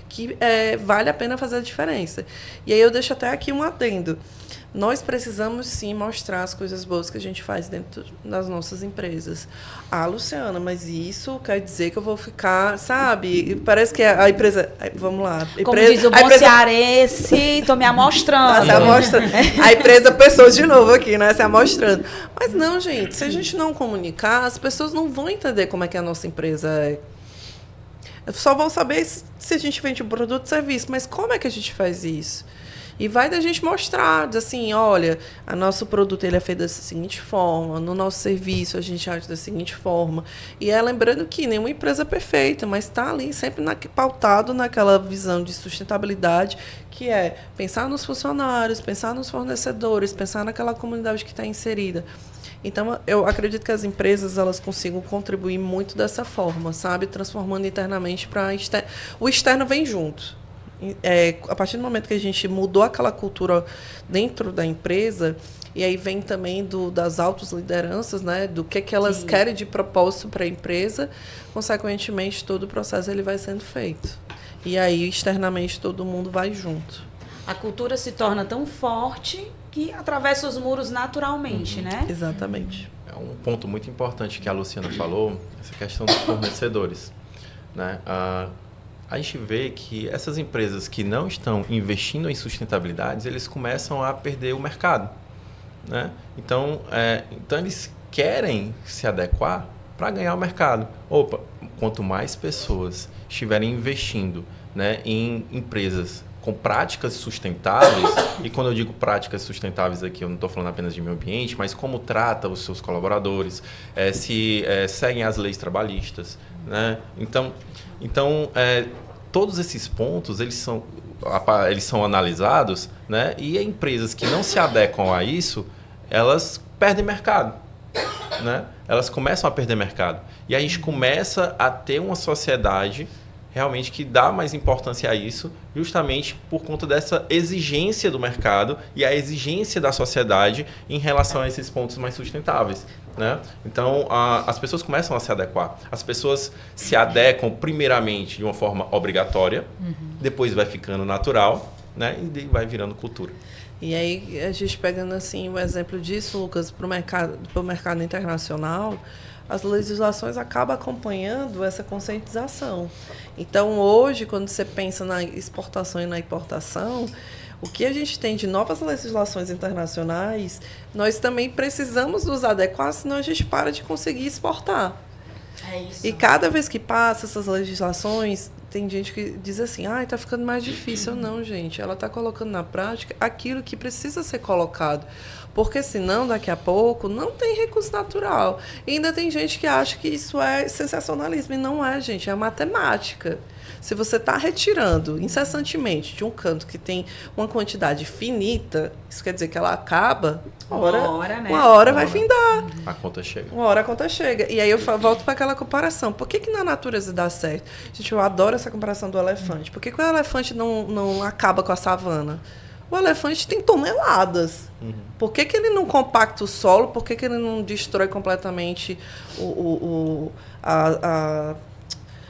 que vale a pena fazer a diferença. E aí eu deixo até aqui um adendo. Nós precisamos, sim, mostrar as coisas boas que a gente faz dentro das nossas empresas. Ah, Luciana, mas isso quer dizer que eu vou ficar, sabe? Parece que a empresa... Vamos lá. Como diz o bom cearense, estou me amostrando. A empresa pessoas de novo aqui, né? Se amostrando. Mas não, gente. Se a gente não comunicar, as pessoas não vão entender como é que a nossa empresa é. Só vão saber se a gente vende um produto ou serviço. Mas como é que a gente faz isso? E vai da gente mostrar, dizer assim, olha, o nosso produto ele é feito da seguinte forma, no nosso serviço a gente age da seguinte forma. E lembrando que nenhuma empresa é perfeita, mas está ali sempre pautado naquela visão de sustentabilidade, que é pensar nos funcionários, pensar nos fornecedores, pensar naquela comunidade que está inserida. Então, eu acredito que as empresas elas consigam contribuir muito dessa forma, sabe? Transformando internamente para... O externo vem junto. A partir do momento que a gente mudou aquela cultura dentro da empresa, e aí vem também das altas lideranças, né? Do que elas Sim. querem de propósito para a empresa, consequentemente, todo o processo ele vai sendo feito. E aí, externamente, todo mundo vai junto. A cultura se torna tão forte que atravessa os muros naturalmente, né? Exatamente. É um ponto muito importante que a Luciana falou, essa questão dos fornecedores, né? A gente vê que essas empresas que não estão investindo em sustentabilidade, eles começam a perder o mercado, né? Então eles querem se adequar para ganhar o mercado. Quanto mais pessoas estiverem investindo, né, em empresas com práticas sustentáveis, e quando eu digo práticas sustentáveis aqui, eu não estou falando apenas de meio ambiente, mas como trata os seus colaboradores, se seguem as leis trabalhistas, né? Então todos esses pontos, eles são analisados, né? E empresas que não se adequam a isso, elas perdem mercado, né? Elas começam a perder mercado. E a gente começa a ter uma sociedade realmente que dá mais importância a isso, justamente por conta dessa exigência do mercado e a exigência da sociedade em relação a esses pontos mais sustentáveis, né? Então, as pessoas começam a se adequar. As pessoas se adequam primeiramente de uma forma obrigatória, depois vai ficando natural, né? E vai virando cultura. E aí, a gente pegando assim o exemplo disso, Lucas, para o mercado internacional, as legislações acabam acompanhando essa conscientização. Então, hoje, quando você pensa na exportação e na importação, o que a gente tem de novas legislações internacionais, nós também precisamos nos adequar, senão a gente para de conseguir exportar. É isso. E cada vez que passa essas legislações, tem gente que diz assim, está ficando mais difícil. Não, gente, ela está colocando na prática aquilo que precisa ser colocado. Porque senão, daqui a pouco, não tem recurso natural. E ainda tem gente que acha que isso é sensacionalismo. E não é, gente, é matemática. Se você está retirando incessantemente de um canto que tem uma quantidade finita, isso quer dizer que ela acaba, uma hora vai findar. A conta chega. Uma hora a conta chega. E aí eu volto para aquela comparação. Por que na natureza dá certo? Gente, eu adoro essa comparação do elefante. Por que o elefante não acaba com a savana? O elefante tem toneladas. Por que ele não compacta o solo? Por que ele não destrói completamente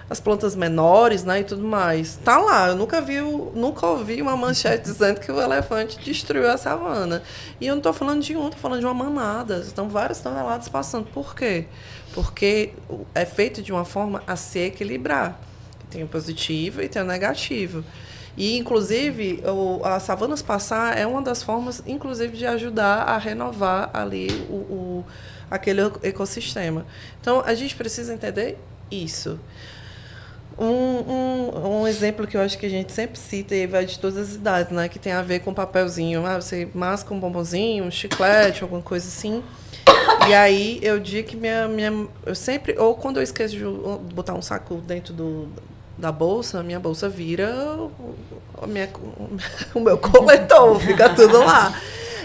as plantas menores, né, e tudo mais? Tá lá. Eu nunca ouvi uma manchete dizendo que o elefante destruiu a savana. E eu não estou falando de estou falando de uma manada. Estão várias toneladas passando. Por quê? Porque é feito de uma forma a se equilibrar. Tem o positivo e tem o negativo. E, inclusive, as savanas passar é uma das formas, inclusive, de ajudar a renovar ali aquele ecossistema. Então, a gente precisa entender isso. Um exemplo que eu acho que a gente sempre cita e vai de todas as idades, né? Que tem a ver com papelzinho. Você masca um bombonzinho, um chiclete, alguma coisa assim. E aí, eu digo que eu sempre... Ou quando eu esqueço de botar um saco dentro da bolsa, a minha bolsa vira o meu coletor, fica tudo lá.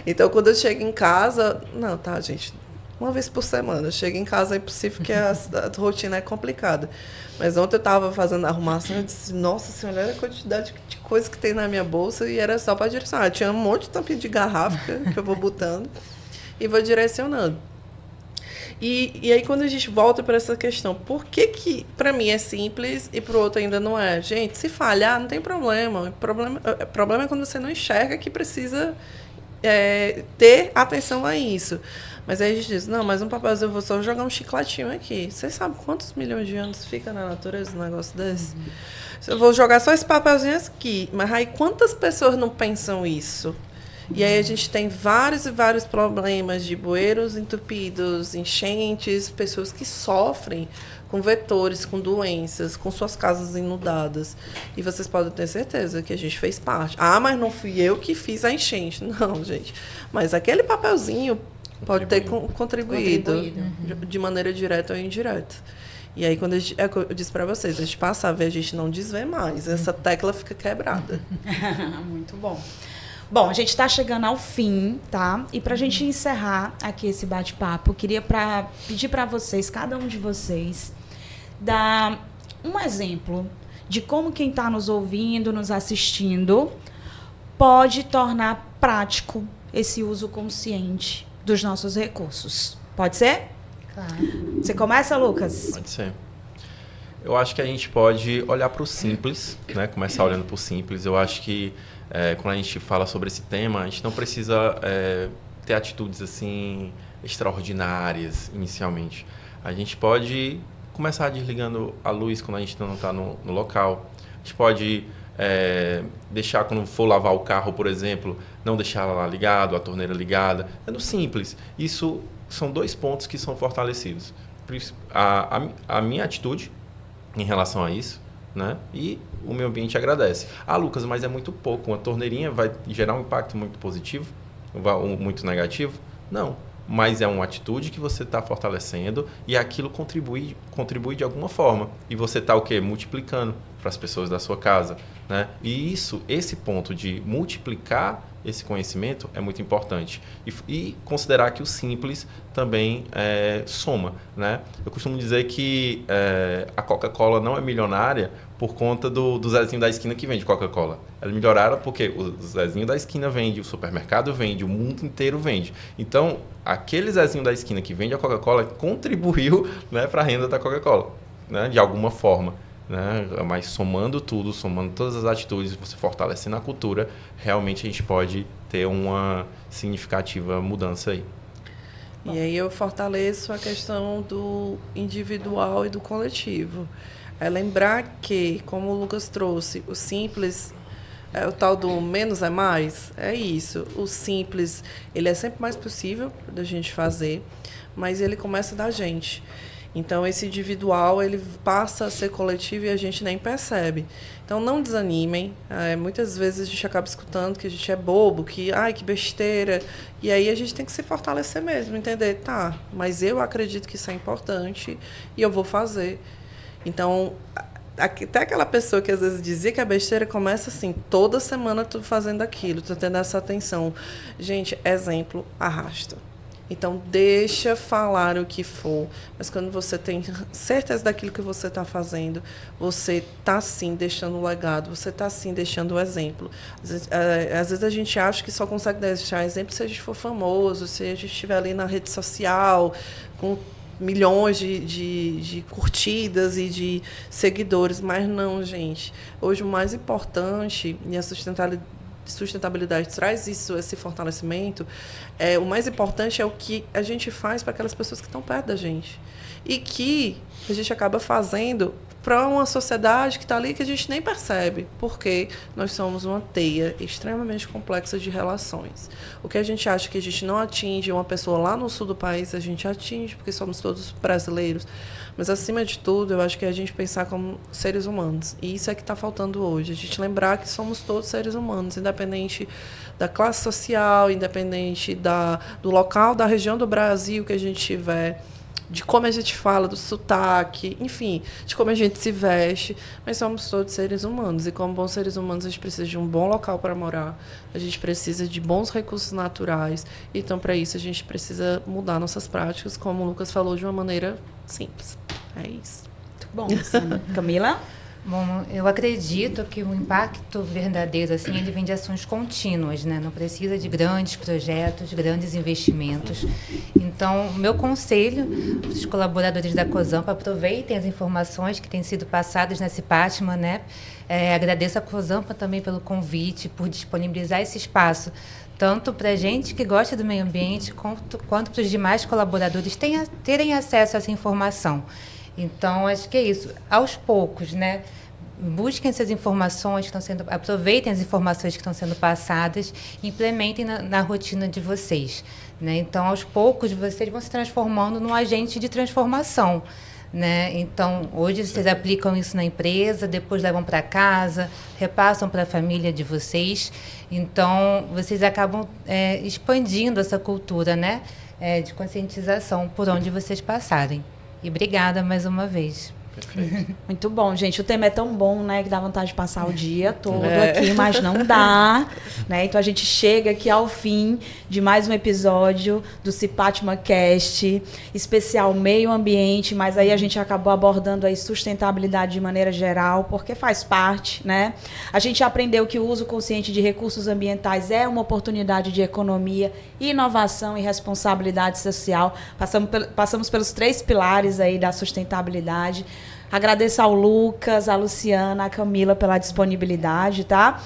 Então, quando eu chego em casa... Não, tá, gente... Uma vez por semana. Eu chego em casa, é impossível, porque a rotina é complicada. Mas ontem eu estava fazendo a arrumação e eu disse, nossa senhora, olha a quantidade de coisa que tem na minha bolsa, e era só para direcionar. Tinha um monte de tampinha de garrafa que eu vou botando e vou direcionando. E aí, quando a gente volta para essa questão, por que para mim é simples e para o outro ainda não é? Gente, se falhar, não tem problema. O problema é quando você não enxerga que precisa ter atenção a isso. Mas aí a gente diz, não, mas um papelzinho, eu vou só jogar um chicletinho aqui. Vocês sabem quantos milhões de anos fica na natureza um negócio desse? Eu vou jogar só esse papelzinho aqui. Mas aí quantas pessoas não pensam isso? E aí a gente tem vários e vários problemas de bueiros entupidos, enchentes, pessoas que sofrem com vetores, com doenças, com suas casas inundadas. E vocês podem ter certeza que a gente fez parte. Ah, mas não fui eu que fiz a enchente. Não, gente. Mas aquele papelzinho pode ter contribuído de maneira direta ou indireta. E aí, quando eu disse para vocês, a gente passa a ver, a gente não desvê mais. Essa tecla fica quebrada. Muito bom. Bom, a gente está chegando ao fim, tá? E para a gente encerrar aqui esse bate-papo, eu queria pedir para vocês, cada um de vocês, dar um exemplo de como quem está nos ouvindo, nos assistindo, pode tornar prático esse uso consciente dos nossos recursos. Pode ser? Claro. Você começa, Lucas? Pode ser. Eu acho que a gente pode olhar para o simples, né? Começar olhando para o simples. Eu acho que quando a gente fala sobre esse tema, a gente não precisa ter atitudes assim extraordinárias inicialmente. A gente pode começar desligando a luz quando a gente não está no local. A gente pode deixar, quando for lavar o carro, por exemplo, não deixar lá ligado, a torneira ligada. É no simples. Isso são 2 pontos que são fortalecidos. A minha atitude em relação a isso, né? E o meio ambiente agradece. Ah, Lucas, mas é muito pouco. Uma torneirinha vai gerar um impacto muito positivo? Ou muito negativo? Não. Mas é uma atitude que você está fortalecendo e aquilo contribui de alguma forma. E você está o quê? Multiplicando para as pessoas da sua casa, né? E esse ponto de multiplicar esse conhecimento é muito importante. E considerar que o simples também soma, né? Eu costumo dizer que a Coca-Cola não é milionária por conta do Zezinho da esquina que vende Coca-Cola. Ela é milionária porque o Zezinho da esquina vende, o supermercado vende, o mundo inteiro vende. Então, aquele Zezinho da esquina que vende a Coca-Cola contribuiu, né, para a renda da Coca-Cola, né, de alguma forma. Né? Mas somando tudo, somando todas as atitudes, você fortalecendo a cultura, realmente a gente pode ter uma significativa mudança aí. E aí eu fortaleço a questão do individual e do coletivo. É lembrar que, como o Lucas trouxe, o simples é o tal do menos é mais. É isso. O simples, ele é sempre mais possível da gente fazer, mas ele começa da gente. Então, esse individual, ele passa a ser coletivo e a gente nem percebe. Então, não desanimem. Muitas vezes a gente acaba escutando que a gente é bobo, que besteira. E aí a gente tem que se fortalecer mesmo, entender, tá, mas eu acredito que isso é importante e eu vou fazer. Então, até aquela pessoa que às vezes dizia que é besteira, começa assim, toda semana tu fazendo aquilo, tu tendo essa atenção. Gente, exemplo, arrasta. Então, deixa falar o que for, mas quando você tem certeza daquilo que você está fazendo, você está, sim, deixando o legado, você está, sim, deixando o exemplo. Às vezes a gente acha que só consegue deixar exemplo se a gente for famoso, se a gente estiver ali na rede social, com milhões de curtidas e de seguidores, mas não, gente. Hoje, o mais importante, e a sustentabilidade traz isso, esse fortalecimento, o mais importante é o que a gente faz para aquelas pessoas que estão perto da gente. E que a gente acaba fazendo para uma sociedade que está ali que a gente nem percebe, porque nós somos uma teia extremamente complexa de relações. O que a gente acha que a gente não atinge uma pessoa lá no sul do país, a gente atinge, porque somos todos brasileiros. Mas, acima de tudo, eu acho que é a gente pensar como seres humanos. E isso é que está faltando hoje. A gente lembrar que somos todos seres humanos, independente da classe social, independente do local, da região do Brasil que a gente tiver, de como a gente fala, do sotaque, enfim, de como a gente se veste, mas somos todos seres humanos. E como bons seres humanos, a gente precisa de um bom local para morar, a gente precisa de bons recursos naturais. Então, para isso, a gente precisa mudar nossas práticas, como o Lucas falou, de uma maneira simples. É isso. Muito bom, Luciana. Camila? Bom, eu acredito que o impacto verdadeiro, assim, ele vem de ações contínuas, né? Não precisa de grandes projetos, grandes investimentos. Então, meu conselho, os colaboradores da COSAMPA, aproveitem as informações que têm sido passadas nesse Cipatma, né? Agradeço a COSAMPA também pelo convite, por disponibilizar esse espaço, tanto para a gente que gosta do meio ambiente, quanto para os demais colaboradores terem acesso a essa informação. Então, acho que é isso. Aos poucos, né? busquem essas informações que estão sendo, aproveitem as informações que estão sendo passadas e implementem na rotina de vocês, né? Então, aos poucos, vocês vão se transformando num agente de transformação, né? Então, hoje vocês aplicam isso na empresa, depois levam para casa, repassam para a família de vocês. Então, vocês acabam expandindo essa cultura, né? De conscientização por onde vocês passarem. E obrigada mais uma vez. Perfeito. Muito bom, gente. O tema é tão bom, né, que dá vontade de passar o dia todo aqui, mas não dá, né? Então a gente chega aqui ao fim de mais um episódio do Cipatma Cast, especial meio ambiente, mas aí a gente acabou abordando aí sustentabilidade de maneira geral, porque faz parte, né? A gente aprendeu que o uso consciente de recursos ambientais é uma oportunidade de economia, inovação e responsabilidade social. Passamos pelos 3 pilares aí da sustentabilidade. Agradeço ao Lucas, a Luciana, a Camila pela disponibilidade, tá?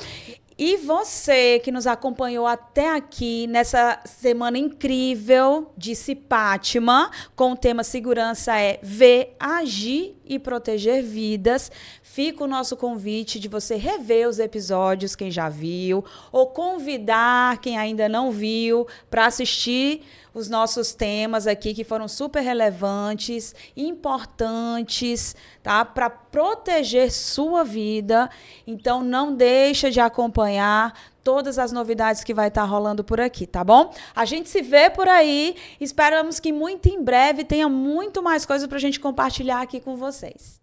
E você que nos acompanhou até aqui nessa semana incrível de Cipatma, com o tema Segurança Ver, Agir e Proteger Vidas, fica o nosso convite de você rever os episódios, quem já viu, ou convidar quem ainda não viu para assistir os nossos temas aqui, que foram super relevantes, importantes, tá? Para proteger sua vida. Então, não deixa de acompanhar todas as novidades que vai estar rolando por aqui, tá bom? A gente se vê por aí. Esperamos que muito em breve tenha muito mais coisas para a gente compartilhar aqui com vocês.